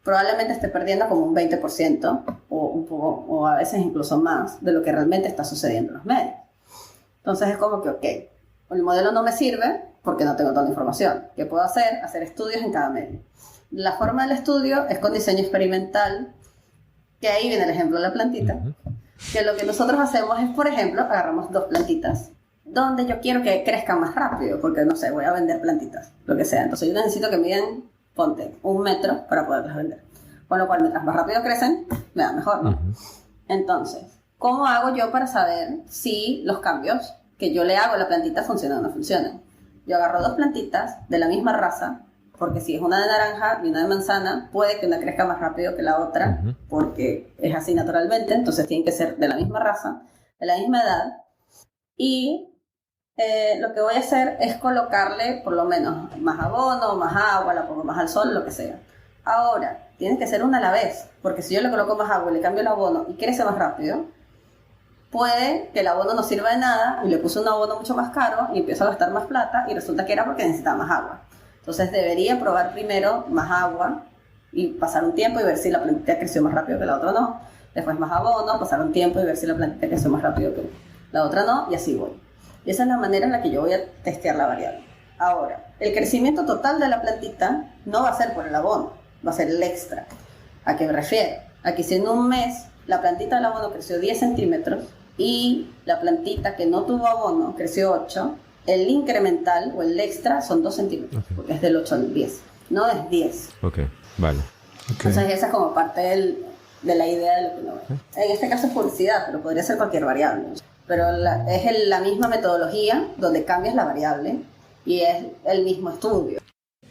probablemente esté perdiendo como un 20% o un poco, o a veces incluso más de lo que realmente está sucediendo en los medios. Entonces es como que, ok, el modelo no me sirve porque no tengo toda la información. ¿Qué puedo hacer? Hacer estudios en cada medio. La forma del estudio es con diseño experimental, que ahí viene el ejemplo de la plantita, que lo que nosotros hacemos es, por ejemplo, agarramos 2 plantitas, donde yo quiero que crezcan más rápido, porque, no sé, voy a vender plantitas, lo que sea. Entonces yo necesito que midan, ponte, 1 metro para poderlas vender. Con lo cual, mientras más rápido crecen, me da mejor, ¿no? Entonces, ¿cómo hago yo para saber si los cambios que yo le hago a la plantita funcionan o no funcionan? Yo agarro 2 plantitas de la misma raza, porque si es una de naranja y una de manzana, puede que una crezca más rápido que la otra, porque es así naturalmente, entonces tienen que ser de la misma raza, de la misma edad, y lo que voy a hacer es colocarle por lo menos más abono, más agua, la pongo más al sol, lo que sea. Ahora, tiene que ser una a la vez, porque si yo le coloco más agua y le cambio el abono y crece más rápido, puede que el abono no sirva de nada y le puse un abono mucho más caro y empiezo a gastar más plata y resulta que era porque necesitaba más agua. Entonces debería probar primero más agua y pasar un tiempo y ver si la plantita creció más rápido que la otra no. Después más abono, pasar un tiempo y ver si la plantita creció más rápido que la otra no, y así voy. Y esa es la manera en la que yo voy a testear la variable. Ahora, el crecimiento total de la plantita no va a ser por el abono, va a ser el extra. ¿A qué me refiero? A que si en un mes la plantita del abono creció 10 centímetros y la plantita que no tuvo abono creció 8, el incremental o el extra son 2 centímetros, porque es del 8 al 10, no es 10. Ok, vale. Entonces esa es como parte de la idea de lo que uno ve. En este caso es publicidad, pero podría ser cualquier variable. Pero es la misma metodología donde cambias la variable y es el mismo estudio.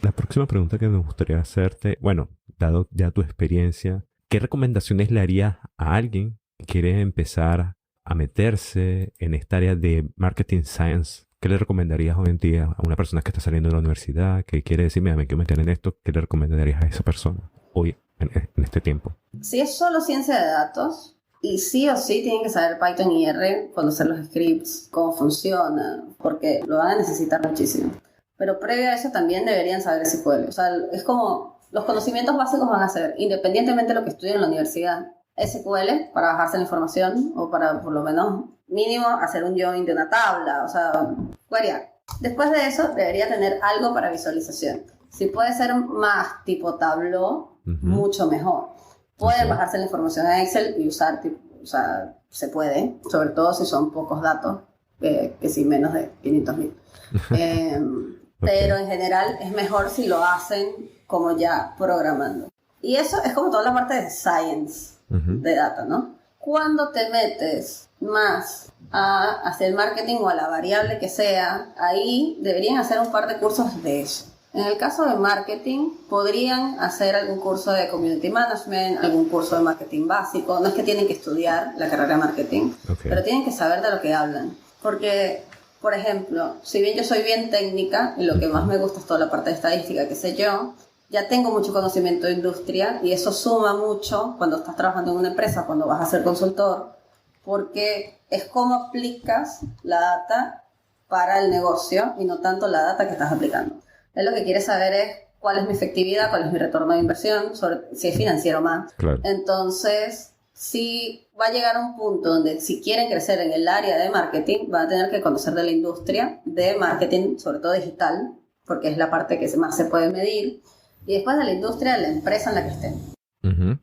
La próxima pregunta que me gustaría hacerte, bueno, dado ya tu experiencia, ¿qué recomendaciones le harías a alguien que quiere empezar a meterse en esta área de marketing science? ¿Qué le recomendarías hoy en día a una persona que está saliendo de la universidad, que quiere decir, mira, me quiero meter en esto? ¿Qué le recomendarías a esa persona hoy, en este tiempo? Si es solo ciencia de datos, y sí o sí tienen que saber Python y R, conocer los scripts, cómo funciona, porque lo van a necesitar muchísimo. Pero previo a eso también deberían saber SQL. O sea, es como los conocimientos básicos van a ser, independientemente de lo que estudien en la universidad, SQL para bajarse la información o para, por lo menos, mínimo, hacer un join de una tabla, o sea, variar. Después de eso, debería tener algo para visualización. Si puede ser más tipo Tableau, mucho mejor. Pueden bajarse la información a Excel y usar, o sea, se puede, sobre todo si son pocos datos, que si menos de 500.000. Pero en general es mejor si lo hacen como ya programando. Y eso es como toda la parte de science de data, ¿no? Cuando te metes más a hacer marketing o a la variable que sea, ahí deberían hacer un par de cursos de eso. En el caso de marketing, podrían hacer algún curso de community management, algún curso de marketing básico. No es que tienen que estudiar la carrera de marketing, pero tienen que saber de lo que hablan. Porque, por ejemplo, si bien yo soy bien técnica, y lo que más me gusta es toda la parte de estadística, qué sé yo, ya tengo mucho conocimiento de industria y eso suma mucho cuando estás trabajando en una empresa, cuando vas a ser consultor, porque es cómo aplicas la data para el negocio y no tanto la data que estás aplicando. Él lo que quiere saber es cuál es mi efectividad, cuál es mi retorno de inversión, si es financiero o más. Claro. Entonces, si va a llegar a un punto donde si quieren crecer en el área de marketing, van a tener que conocer de la industria de marketing, sobre todo digital, porque es la parte que más se puede medir, y después de la industria de la empresa en la que estén.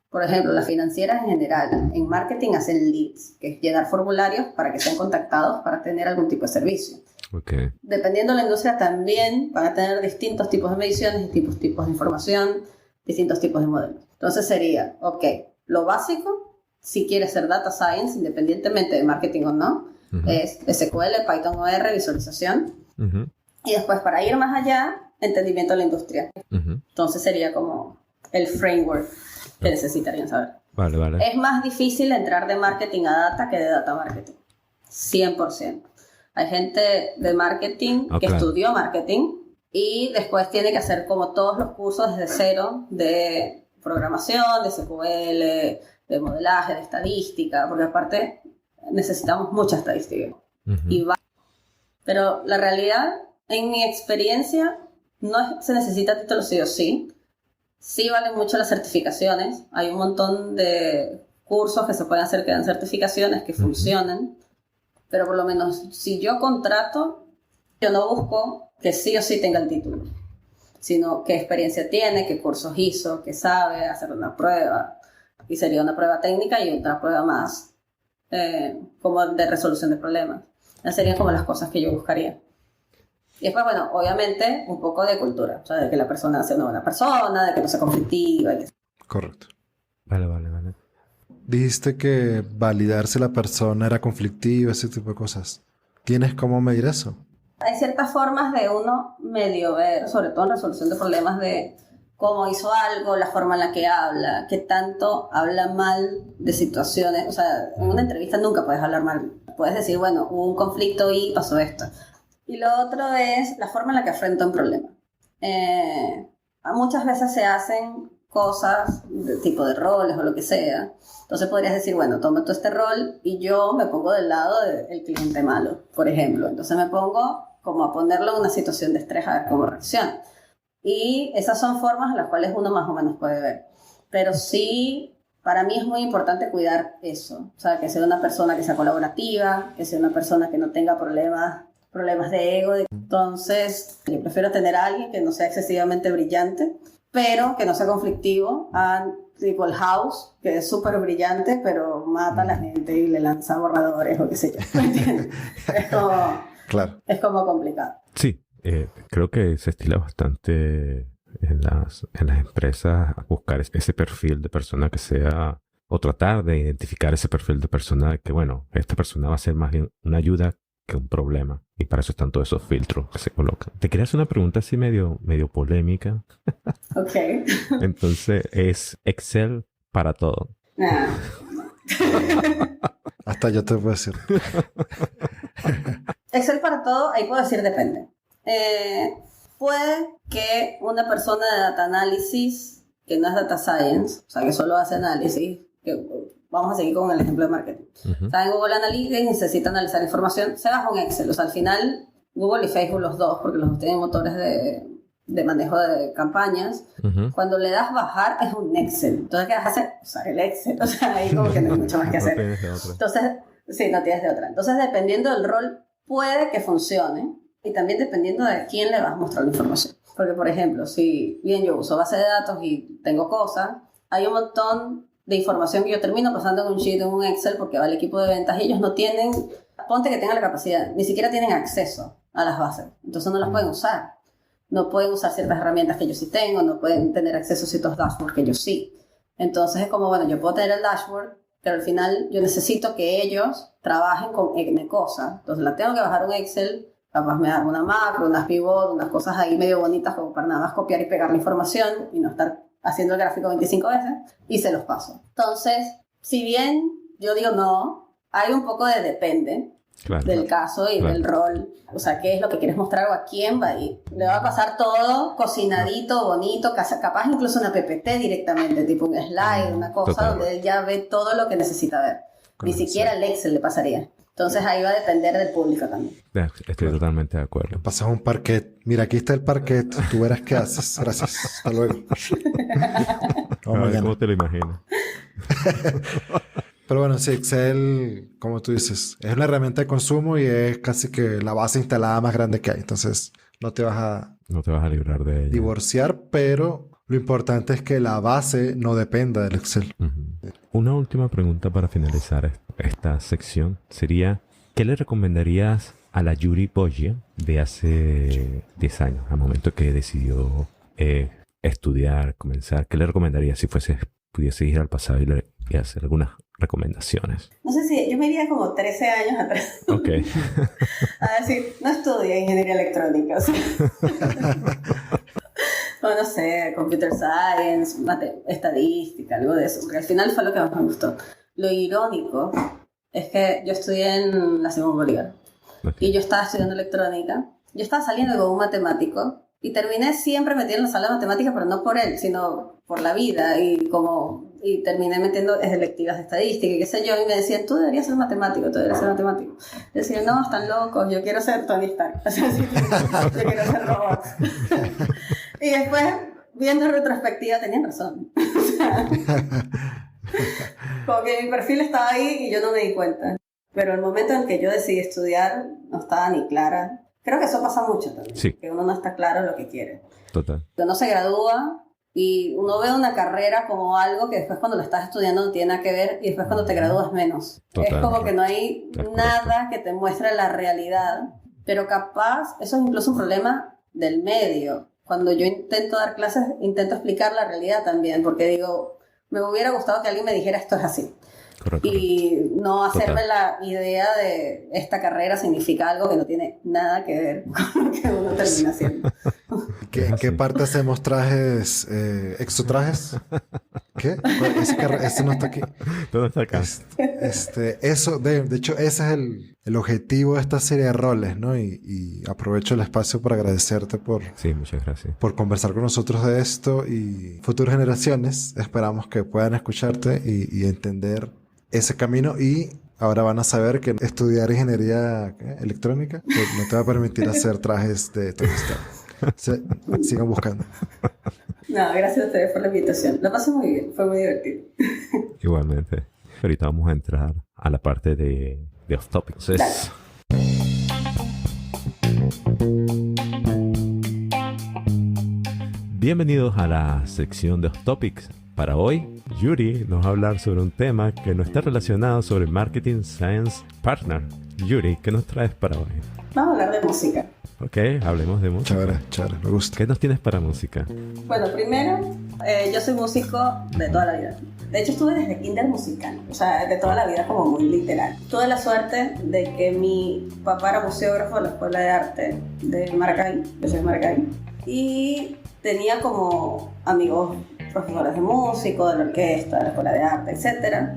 Por ejemplo, las financieras en general, en marketing hacen leads, que es llenar formularios para que sean contactados para tener algún tipo de servicio. Dependiendo de la industria también van a tener distintos tipos de mediciones, distintos tipos de información, distintos tipos de modelos. Entonces sería, lo básico, si quieres hacer data science, independientemente de marketing o no, es SQL, Python o R, visualización. Y después, para ir más allá, entendimiento de la industria. Entonces sería como el framework que necesitarían saber. Vale. Es más difícil entrar de marketing a data que de data marketing. 100%. Hay gente de marketing que estudió marketing y después tiene que hacer como todos los cursos desde cero de programación, de SQL, de modelaje, de estadística, porque aparte necesitamos mucha estadística. Pero la realidad, en mi experiencia, no se necesita título sí o sí. Sí valen mucho las certificaciones. Hay un montón de cursos que se pueden hacer que dan certificaciones que funcionan. Pero por lo menos, si yo contrato, yo no busco que sí o sí tenga el título, sino qué experiencia tiene, qué cursos hizo, qué sabe, hacer una prueba. Y sería una prueba técnica y otra prueba más como de resolución de problemas. Esas serían como las cosas que yo buscaría. Y después, bueno, obviamente, un poco de cultura. O sea, de que la persona sea una buena persona, de que no sea conflictiva. Correcto. Vale. Dijiste que validarse la persona era conflictiva, ese tipo de cosas. ¿Tienes cómo medir eso? Hay ciertas formas de uno medio ver, sobre todo en resolución de problemas, de cómo hizo algo, la forma en la que habla, qué tanto habla mal de situaciones. O sea, en una entrevista nunca puedes hablar mal. Puedes decir, bueno, hubo un conflicto y pasó esto. Y lo otro es la forma en la que afronta un problema. Muchas veces se hacen cosas de tipo de roles o lo que sea. Entonces podrías decir, bueno, toma tú este rol y yo me pongo del lado del cliente malo, por ejemplo. Entonces me pongo como a ponerlo en una situación de estrés a ver cómo reacciona. Y esas son formas en las cuales uno más o menos puede ver. Pero sí, para mí es muy importante cuidar eso. O sea, que sea una persona que sea colaborativa, que sea una persona que no tenga problemas de ego. Entonces, yo prefiero tener a alguien que no sea excesivamente brillante, pero que no sea conflictivo, tipo el House, que es súper brillante, pero mata a la gente y le lanza borradores o qué sé yo. ¿Me entiendes? Es como complicado. Sí, creo que se estila bastante en las empresas a buscar ese perfil de persona que sea o tratar de identificar ese perfil de persona que, bueno, esta persona va a ser más bien una ayuda que un problema. Y para eso están todos esos filtros que se colocan. Te quería hacer una pregunta así medio polémica. Ok. Entonces, ¿es Excel para todo? Nah. Hasta yo te puedo decir. Excel para todo, ahí puedo decir depende. Puede que una persona de data análisis, que no es data science, o sea, que solo hace análisis, que vamos a seguir con el ejemplo de marketing. Uh-huh. Está en Google Analytics, necesita analizar información, se baja un Excel. O sea, al final, Google y Facebook, los dos, porque los dos tienen motores de manejo de campañas. Uh-huh. Cuando le das bajar, es un Excel. Entonces, ¿qué vas a hacer? Usar el Excel. O sea, ahí como que no hay mucho más que hacer. No tienes de otra. Entonces, sí, no tienes de otra. Entonces, dependiendo del rol, puede que funcione. Y también dependiendo de quién le vas a mostrar la información. Porque, por ejemplo, si bien yo uso base de datos y tengo cosas, hay un montón de información que yo termino pasando en un sheet, en un Excel, porque va al equipo de ventas y ellos no tienen, ponte que tengan la capacidad, ni siquiera tienen acceso a las bases. Entonces no las pueden usar. No pueden usar ciertas herramientas que yo sí tengo, no pueden tener acceso a ciertos dashboards que yo sí. Entonces es como, bueno, yo puedo tener el dashboard, pero al final yo necesito que ellos trabajen con N cosas. Entonces la tengo que bajar un Excel, capaz me da una macro, unas pivot, unas cosas ahí medio bonitas como para nada más copiar y pegar la información y no estar haciendo el gráfico 25 veces, y se los paso. Entonces, si bien yo digo no, hay un poco de depende del caso y del rol. O sea, qué es lo que quieres mostrar o a quién va a ir. Le va a pasar todo cocinadito, bonito, capaz incluso una PPT directamente, tipo un slide, una cosa donde él ya ve todo lo que necesita ver. Ni siquiera el Excel le pasaría. Entonces ahí va a depender del público también. Estoy totalmente de acuerdo. Pasas un parquet. Mira, aquí está el parquet. Tú verás qué haces. Gracias. Hasta luego. ¿Cómo te lo imaginas? Pero bueno, sí, Excel, como tú dices, es una herramienta de consumo y es casi que la base instalada más grande que hay. Entonces, no te vas a librar de ella. Divorciar, pero lo importante es que la base no dependa del Excel. Uh-huh. Una última pregunta para finalizar esta sección sería, ¿qué le recomendarías a la Yuri Boggia de hace 10 años, al momento que decidió estudiar, comenzar? ¿Qué le recomendarías si pudiese ir al pasado y hacer algunas recomendaciones? No sé si yo me iría como 13 años atrás. Ok. A decir, no estudié ingeniería electrónica. O sea. No sé, computer science, estadística, algo de eso. Porque al final fue lo que más me gustó. Lo irónico es que yo estudié en la Simón Bolívar. Okay. Y yo estaba estudiando electrónica. Yo estaba saliendo con un matemático y terminé siempre metiendo en la sala de matemáticas, pero no por él, sino por la vida. Y terminé metiendo electivas de estadística y qué sé yo. Y me decían, tú deberías ser matemático, tú deberías ser matemático. Decían, no, están locos, yo quiero ser Tony Stark. O sea, yo quiero ser robots. Y después, viendo en retrospectiva, tenían razón. O sea, como que mi perfil estaba ahí y yo no me di cuenta. Pero el momento en que yo decidí estudiar, no estaba ni clara. Creo que eso pasa mucho también. Sí. Que uno no está claro en lo que quiere. Total. Que uno se gradúa y uno ve una carrera como algo que después cuando lo estás estudiando no tiene nada que ver y después cuando te gradúas menos. Total. Es como que no hay nada que te muestre la realidad. Pero capaz, eso es incluso un problema del medio. Cuando yo intento dar clases, intento explicar la realidad también, porque digo, me hubiera gustado que alguien me dijera esto es así. Correcto. Y no hacerme la idea de esta carrera significa algo que no tiene nada que ver con lo que uno termina haciendo. ¿Qué parte hacemos trajes, exotrajes? ¿Qué? Ese no está aquí. Todo está acá. Eso, de hecho, ese es el objetivo de esta serie de roles, ¿no? Y aprovecho el espacio para agradecerte muchas gracias. Por conversar con nosotros de esto y futuras generaciones. Esperamos que puedan escucharte y entender ese camino y ahora van a saber que estudiar ingeniería electrónica no te va a permitir hacer trajes de Tony Stark. Sigan buscando. No, gracias a ustedes por la invitación. La pasé muy bien, fue muy divertido. Igualmente. Ahorita vamos a entrar a la parte de Off Topic. Entonces, bienvenidos a la sección de Off Topics. Para hoy, Yuri nos va a hablar sobre un tema que no está relacionado sobre Marketing Science Partner. Yuri, ¿qué nos traes para hoy? Vamos a hablar de música. Ok, hablemos de música. Chévere, me gusta. ¿Qué nos tienes para música? Bueno, primero, yo soy músico de toda la vida. De hecho, estuve desde kinder musical, o sea, de toda la vida como muy literal. Tuve la suerte de que mi papá era museógrafo de la Escuela de Arte de Maracay, yo soy de Maracay, y tenía como amigos profesores de músico, de la orquesta, de la Escuela de Arte, etc.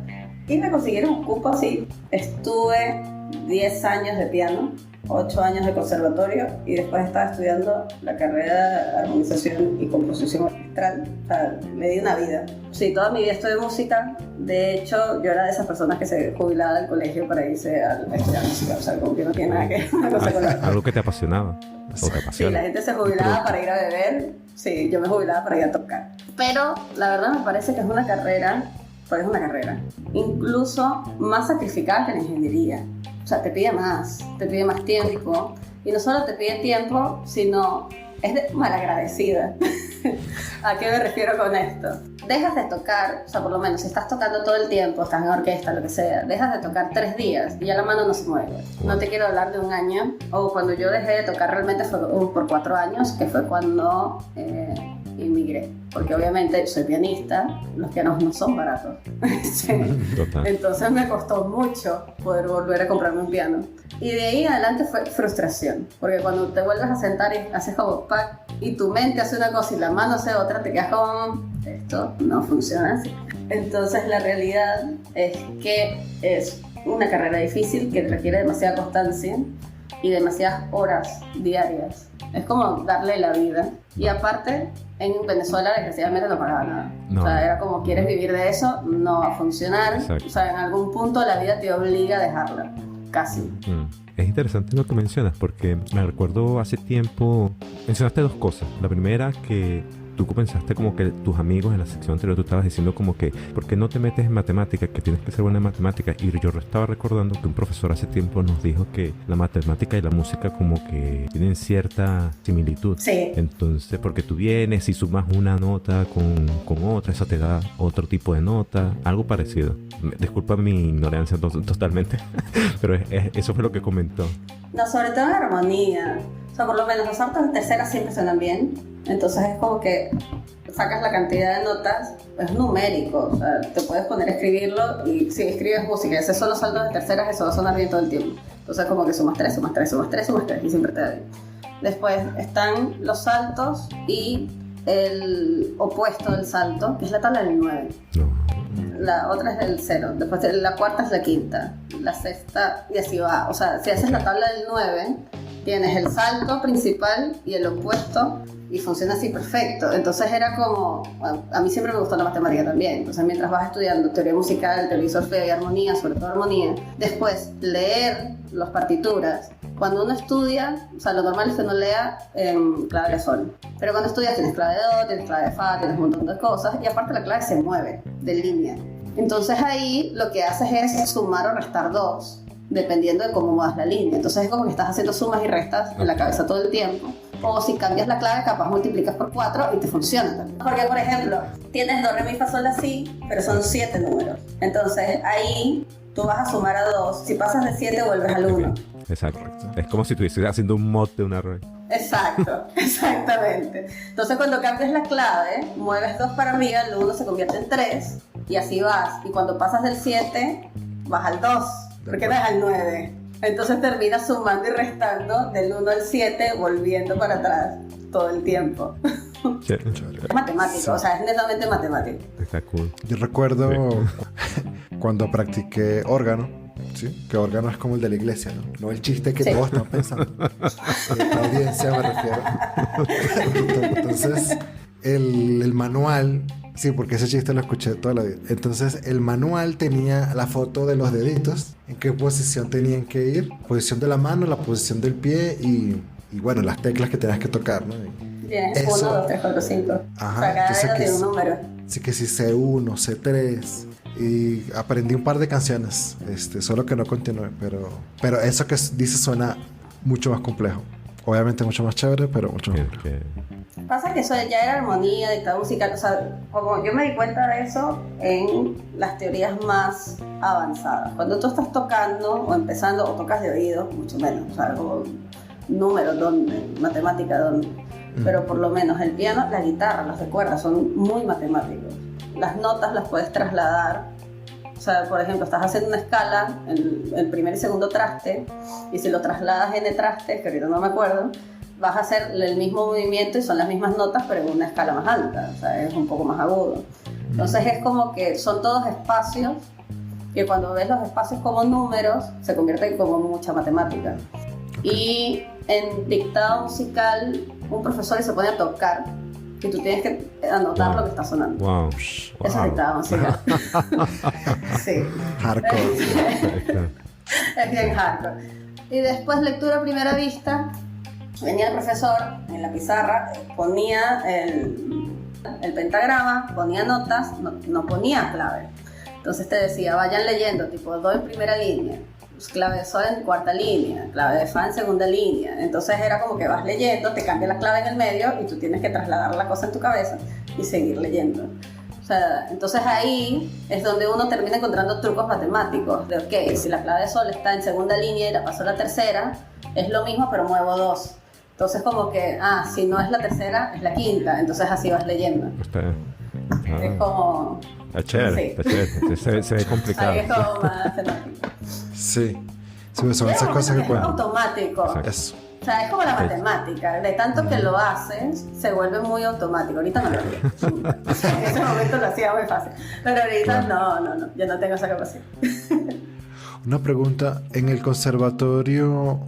Y me consiguieron un cupo así. Estuve 10 años de piano, 8 años de conservatorio y después estaba estudiando la carrera de armonización y composición orquestral. O sea, me di una vida. Sí, toda mi vida estudié música. De hecho, yo era de esas personas que se jubilaba del colegio para irse a estudiar música. O sea, como que no tiene nada que ver una cosa con la otra. Algo que te apasionaba o te apasiona. Sí, la gente se jubilaba para ir a beber. Sí, yo me jubilaba para ir a tocar. Pero la verdad me parece que es una carrera, pues es una carrera, incluso más sacrificada que la ingeniería. O sea, te pide más tiempo. Y no solo te pide tiempo, sino es malagradecida. ¿A qué me refiero con esto? Dejas de tocar, o sea, por lo menos si estás tocando todo el tiempo, estás en orquesta, lo que sea, dejas de tocar 3 días y ya la mano no se mueve. No te quiero hablar de un año, o cuando yo dejé de tocar realmente fue por 4 años, que fue cuando inmigré. Porque obviamente soy pianista, los pianos no son baratos. Sí. Entonces me costó mucho poder volver a comprarme un piano. Y de ahí en adelante fue frustración. Porque cuando te vuelves a sentar y haces como pack y tu mente hace una cosa y la mano hace otra, te quedas como, esto no funciona así. Entonces la realidad es que es una carrera difícil que requiere demasiada constancia y demasiadas horas diarias. Es como darle la vida. Y aparte, en Venezuela desgraciadamente no pagaba nada. No. O sea, era como, ¿quieres vivir de eso? No va a funcionar. Exacto. O sea, en algún punto la vida te obliga a dejarla. Casi. Es interesante lo que mencionas porque me recuerdo hace tiempo, mencionaste 2 cosas. La primera, que tú comenzaste como que tus amigos en la sección anterior, tú estabas diciendo como que ¿por qué no te metes en matemáticas? Que tienes que ser buena en matemáticas. Y yo estaba recordando que un profesor hace tiempo nos dijo que la matemática y la música como que tienen cierta similitud. Sí. Entonces, porque tú vienes y sumas una nota con otra, eso te da otro tipo de nota, algo parecido. Disculpa mi ignorancia totalmente, pero eso fue lo que comentó. No, sobre todo en armonía. O sea, por lo menos los hartos en tercera siempre suenan bien. Entonces es como que sacas la cantidad de notas, es numérico. O sea, te puedes poner a escribirlo y si escribes música, esos son los saltos de terceras, eso va a sonar bien todo el tiempo. Entonces como que sumas 3 y siempre te da bien. Después están los saltos y el opuesto del salto, que es la tabla del 9. La otra es del 0, después la cuarta es la quinta, la sexta y así va. O sea, si haces la tabla del 9, tienes el salto principal y el opuesto y funciona así perfecto. Entonces era como, a mí siempre me gustó la matemática también. Entonces mientras vas estudiando teoría musical, teoría y solfeo y armonía, sobre todo armonía, después leer las partituras. Cuando uno estudia, o sea, lo normal es que uno lea en clave de sol. Pero cuando estudias tienes clave de do, tienes clave de fa, tienes un montón de cosas y aparte la clave se mueve de línea. Entonces ahí lo que haces es sumar o restar 2, dependiendo de cómo muevas la línea. Entonces es como que estás haciendo sumas y restas en la cabeza todo el tiempo. O si cambias la clave, capaz multiplicas por 4 y te funciona también. Porque, por ejemplo, tienes do, re, mi, fa, sol, la, si, pero son 7 números. Entonces ahí tú vas a sumar a 2. Si pasas de 7, vuelves al 1. Exacto. Es como si estuvieses haciendo un mod de un array. Exacto, exactamente. Entonces cuando cambias la clave, mueves 2 para arriba, el 1 se convierte en 3 y así vas. Y cuando pasas del 7, vas al 2, porque no es al 9. Entonces terminas sumando y restando del 1 al 7, volviendo para atrás todo el tiempo. Es matemático, sí. O sea, es netamente matemático. Está cool. Yo recuerdo cuando practiqué órgano, ¿sí? Que órgano es como el de la iglesia, ¿no? No el chiste que todos están pensando. La audiencia me refiero. Entonces, el manual, sí, porque ese chiste lo escuché toda la vida. Entonces, el manual tenía la foto de los deditos, en qué posición tenían que ir, posición de la mano, la posición del pie y bueno, las teclas que tenías que tocar, ¿no? Tienes 1, 2, 3, 4, 5. Ajá. O sea, cada dedo tiene un número. Sí, que sí, C1, C3. Y aprendí un par de canciones, solo que no continué, pero eso que dice suena mucho más complejo. Obviamente mucho más chévere, pero mucho más complejo. Pasa que eso ya era armonía, dictado musical, o sea, como yo me di cuenta de eso en las teorías más avanzadas. Cuando tú estás tocando o empezando o tocas de oído, mucho menos, o sea, números, ¿dónde? Matemática, ¿dónde? Pero por lo menos el piano, la guitarra, las de cuerda son muy matemáticos. Las notas las puedes trasladar. O sea, por ejemplo, estás haciendo una escala en el primer y segundo traste, y si lo trasladas en el traste, que ahorita no me acuerdo, vas a hacer el mismo movimiento y son las mismas notas, pero en una escala más alta, o sea, es un poco más agudo. Entonces es como que son todos espacios, que cuando ves los espacios como números, se convierten como mucha matemática. Y en dictado musical, un profesor se pone a tocar, y tú tienes que anotar lo que está sonando. Wow. Eso es dictado musical. Sí. Hardcore. Es bien hardcore. Y después lectura a primera vista, venía el profesor en la pizarra, ponía el pentagrama, ponía notas, no ponía clave. Entonces te decía, vayan leyendo, tipo do en primera línea, clave de sol en cuarta línea, clave de fa en segunda línea. Entonces era como que vas leyendo, te cambia la clave en el medio y tú tienes que trasladar la cosa en tu cabeza y seguir leyendo. O sea, entonces ahí es donde uno termina encontrando trucos matemáticos de, ok, si la clave de sol está en segunda línea y la paso a la tercera, es lo mismo pero muevo dos. Entonces como que, si no es la tercera, es la quinta, entonces así vas leyendo. Es como... Está chévere, sí. está chévere. Se ve complicado. Ahí es como más temático. Sí. Sí, son esas cosas que es pueden... automático. Exacto. Eso. O sea, es como la matemática. De tanto que lo haces, se vuelve muy automático. Ahorita no lo hago. En ese momento lo hacía muy fácil. Pero ahorita no. Yo no tengo esa capacidad. Una pregunta. En el conservatorio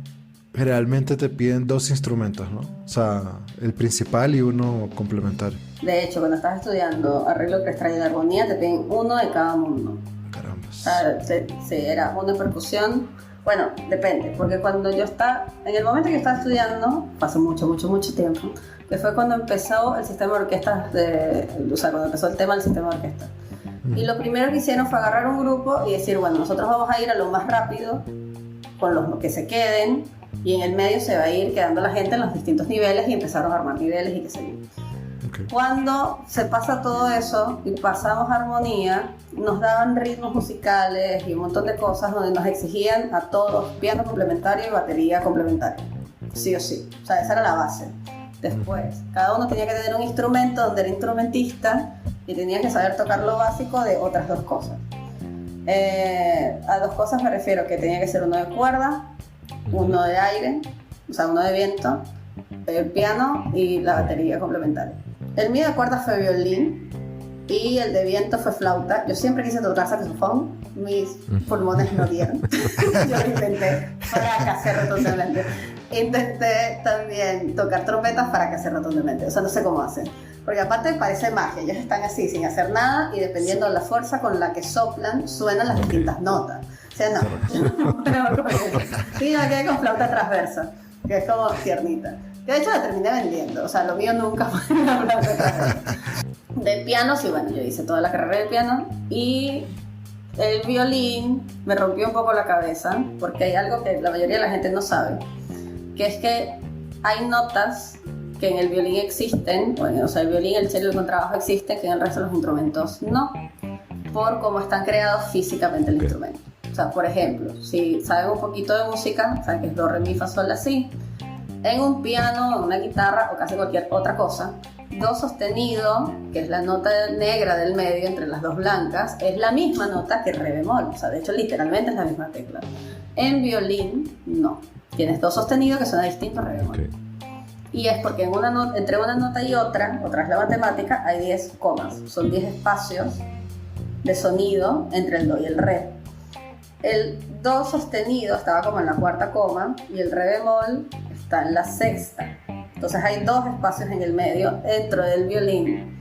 generalmente te piden 2 instrumentos, ¿no? O sea, el principal y uno complementario. De hecho, cuando estás estudiando arreglo orquestal y de armonía, te piden uno de cada mundo. Caramba. O sea, sí, era uno de percusión. Bueno, depende, porque cuando yo estaba, en el momento que estaba estudiando, pasó mucho tiempo, que fue cuando empezó el sistema de orquestas, o sea, cuando empezó el tema del sistema de orquestas. Y lo primero que hicieron fue agarrar un grupo y decir, bueno, nosotros vamos a ir a lo más rápido, con los que se queden, y en el medio se va a ir quedando la gente en los distintos niveles, y empezaron a armar niveles y qué sé yo. Okay. Cuando se pasa todo eso y pasamos a armonía, nos daban ritmos musicales y un montón de cosas donde nos exigían a todos piano complementario y batería complementaria, sí o sí. O sea, esa era la base. Después, cada uno tenía que tener un instrumento donde era instrumentista y tenía que saber tocar lo básico de otras 2 cosas. A 2 cosas me refiero, que tenía que ser uno de cuerda, uno de aire, o sea, uno de viento, el piano y la batería complementaria. El mío de cuerda fue violín y el de viento fue flauta. Yo siempre quise tocar saxofón, mis pulmones no dieron. Yo lo intenté, fracasé rotundamente. Intenté también tocar trompetas, fracasé rotundamente. O sea, no sé cómo hacen. Porque aparte parece magia, ellos están así sin hacer nada y dependiendo de la fuerza con la que soplan, suenan las distintas notas. O sea, no. Sí, yo me quedé con flauta transversa, que es como tiernita. Que de hecho la terminé vendiendo, o sea, lo mío nunca fue una flauta transversa. De piano, sí, bueno, yo hice toda la carrera de piano y el violín me rompió un poco la cabeza porque hay algo que la mayoría de la gente no sabe, que es que hay notas que en el violín existen, bueno, o sea, el violín, el cello y el contrabajo existen, que en el resto de los instrumentos no, por cómo están creados físicamente el instrumento. O sea, por ejemplo, si saben un poquito de música, saben que es do, re, mi, fa, sol, la, si, en un piano, en una guitarra o casi cualquier otra cosa, do sostenido, que es la nota negra del medio entre las 2 blancas, es la misma nota que re bemol, o sea, de hecho literalmente es la misma tecla. En violín, no. Tienes do sostenido que suena distinto a re bemol. Okay. Y es porque entre una nota y otra es la matemática, hay 10 comas, son 10 espacios de sonido entre el do y el re. El do sostenido estaba como en la 4ª coma y el re bemol está en la 6ª. Entonces hay 2 espacios en el medio dentro del violín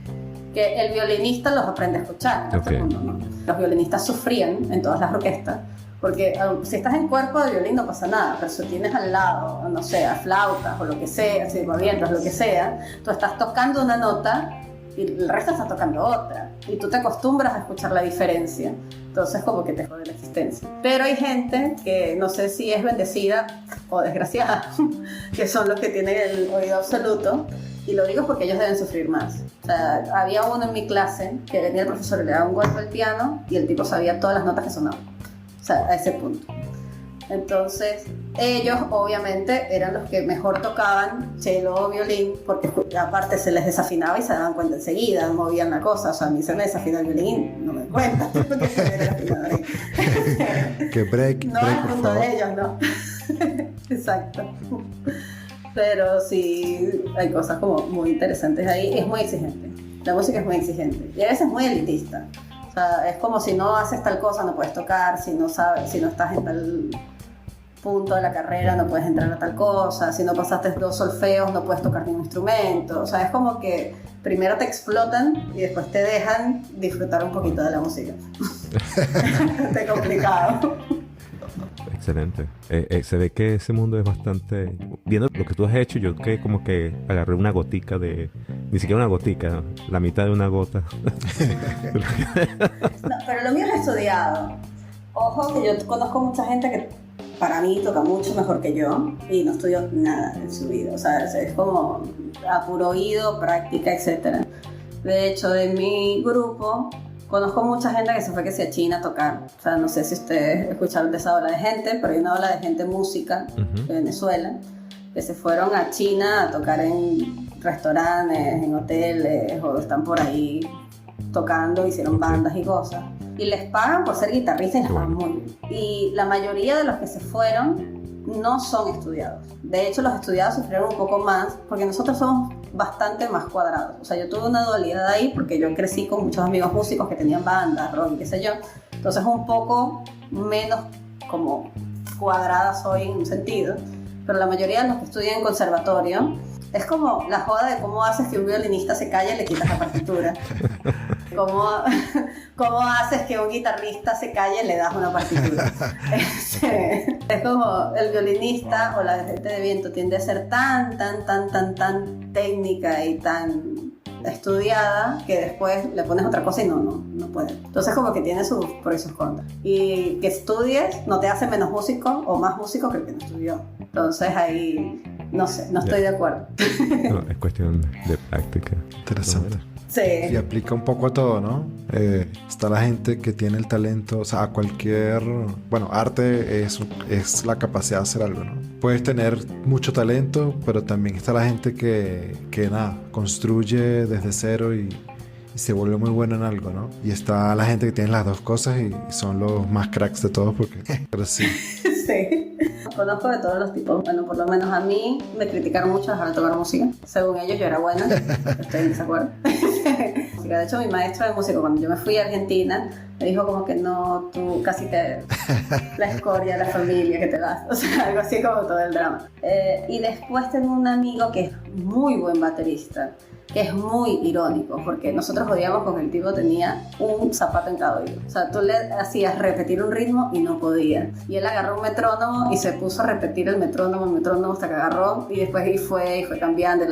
que el violinista los aprende a escuchar. Okay. ¿No? Los violinistas sufrían en todas las orquestas porque si estás en cuerpo de violín no pasa nada, pero si tienes al lado, no sé, a flautas o lo que sea, silbavientos, lo que sea, tú estás tocando una nota y el resto está tocando otra y tú te acostumbras a escuchar la diferencia, entonces como que te jode la existencia. Pero hay gente que no sé si es bendecida o desgraciada, que son los que tienen el oído absoluto, y lo digo porque ellos deben sufrir más. O sea, había uno en mi clase que venía el profesor y le daba un golpe al piano y el tipo sabía todas las notas que sonaban, o sea, a ese punto. Entonces Ellos obviamente eran los que mejor tocaban cello o violín, porque aparte se les desafinaba y se daban cuenta enseguida, movían la cosa. O sea, a mí se me desafina el violín y no me doy cuenta porque se me desafinaba ahí. Que break, no break, es por punto favor. de ellos, no. Exacto. Pero sí, hay cosas como muy interesantes ahí. Es muy exigente. La música es muy exigente y a veces muy elitista. O sea, es como si no haces tal cosa no puedes tocar, si no sabes, si no estás en tal punto de la carrera no puedes entrar a tal cosa, si no pasaste 2 solfeos no puedes tocar ningún instrumento. O sea, es como que primero te explotan y después te dejan disfrutar un poquito de la música. Está complicado. Excelente. Se ve que ese mundo es bastante... Viendo lo que tú has hecho, yo que como que agarré una gotica de... Ni siquiera una gotica, la mitad de una gota. No, pero lo mío es estudiado. Ojo que yo conozco mucha gente que para mí toca mucho mejor que yo y no estudió nada en su vida. O sea, es como a puro oído, práctica, etc. De hecho, de mi grupo conozco mucha gente que se fue que sea a China a tocar. O sea, no sé si ustedes escucharon de esa ola de gente, pero hay una ola de gente música de Venezuela que se fueron a China a tocar en restaurantes, en hoteles, o están por ahí tocando, hicieron bandas y cosas. Y les pagan por ser guitarristas y les pagan muy bien. Y la mayoría de los que se fueron no son estudiados. De hecho, los estudiados sufrieron un poco más porque nosotros somos bastante más cuadrados. O sea, yo tuve una dualidad ahí porque yo crecí con muchos amigos músicos que tenían bandas, rock y qué sé yo. Entonces, un poco menos como cuadrada soy en un sentido. Pero la mayoría de los que estudian en conservatorio es como la joda de cómo haces que un violinista se calle y le quitas la partitura. ¿Cómo haces que un guitarrista se calle y le das una partitura? Es como el violinista o la gente de viento tiende a ser tan técnica y tan estudiada que después le pones otra cosa y no puede. Entonces como que tiene sus pros y sus contras. Y que estudies no te hace menos músico o más músico que el que no estudió. Entonces ahí no sé, no estoy de acuerdo. No, es cuestión de práctica. Interesante. Sí. Y aplica un poco a todo, ¿no? Está la gente que tiene el talento, o sea, a cualquier... Bueno, arte es la capacidad de hacer algo, ¿no? Puedes tener mucho talento, pero también está la gente que nada, construye desde cero y se vuelve muy bueno en algo, ¿no? Y está la gente que tiene las dos cosas y son los más cracks de todos porque... Pero sí. Sí. Conozco de todos los tipos. Bueno, por lo menos a mí me criticaron mucho dejar de tocar música. Según ellos yo era buena. Estoy en desacuerdo. De hecho, mi maestro de música, cuando yo me fui a Argentina, me dijo como que no, tú casi te... la escoria de la familia que te vas. O sea, algo así como todo el drama. Y después tengo un amigo que es muy buen baterista, que es muy irónico, porque nosotros odiamos con que el tipo tenía un zapato en cada oído. O sea, tú le hacías repetir un ritmo y no podía. Y él agarró un metrónomo y se puso a repetir el metrónomo hasta que agarró, y después y fue cambiando, y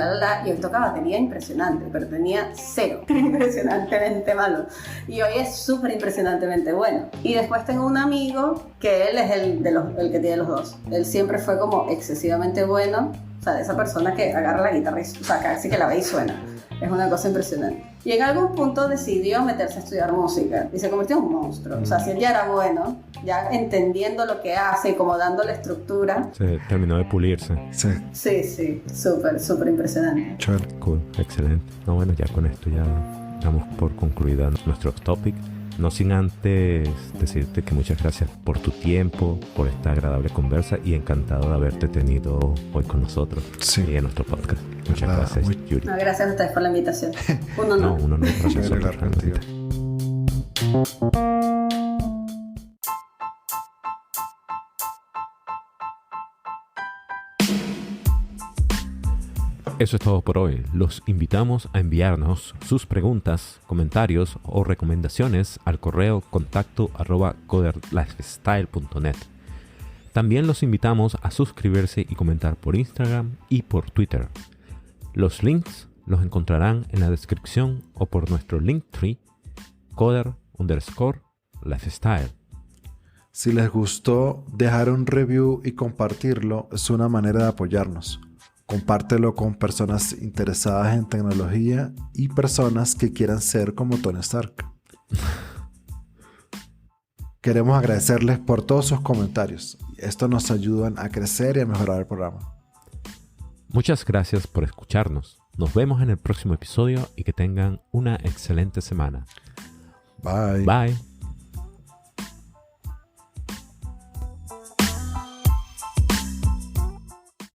hoy toca batería impresionante, pero tenía cero. Impresionantemente malo. Y hoy es súper impresionantemente bueno. Y después tengo un amigo que él es el que tiene los dos. Él siempre fue como excesivamente bueno. O sea, de esa persona que agarra la guitarra y, o sea, casi que la ve y suena. Es una cosa impresionante. Y en algún punto decidió meterse a estudiar música y se convirtió en un monstruo. O sea, si él ya era bueno, ya entendiendo lo que hace y como dándole estructura. Se terminó de pulirse. Sí. Sí, súper impresionante. Chévere. Cool, excelente. No, bueno, ya con esto ya damos por concluida nuestro topic. No sin antes decirte que muchas gracias por tu tiempo, por esta agradable conversa y encantado de haberte tenido hoy con nosotros en nuestro podcast. Muchas gracias, Yuri. No, gracias a ustedes por la invitación. Un honor. No, para Chévere nosotros, hablar contigo. Eso es todo por hoy. Los invitamos a enviarnos sus preguntas, comentarios o recomendaciones al correo contacto@coderlifestyle.net. También los invitamos a suscribirse y comentar por Instagram y por Twitter. Los links los encontrarán en la descripción o por nuestro Linktree coder_lifestyle. Si les gustó, dejar un review y compartirlo es una manera de apoyarnos. Compártelo con personas interesadas en tecnología y personas que quieran ser como Tony Stark. Queremos agradecerles por todos sus comentarios esto nos ayuda a crecer y a mejorar el programa. Muchas gracias por escucharnos. Nos vemos en el próximo episodio y que tengan una excelente semana. Bye. Bye.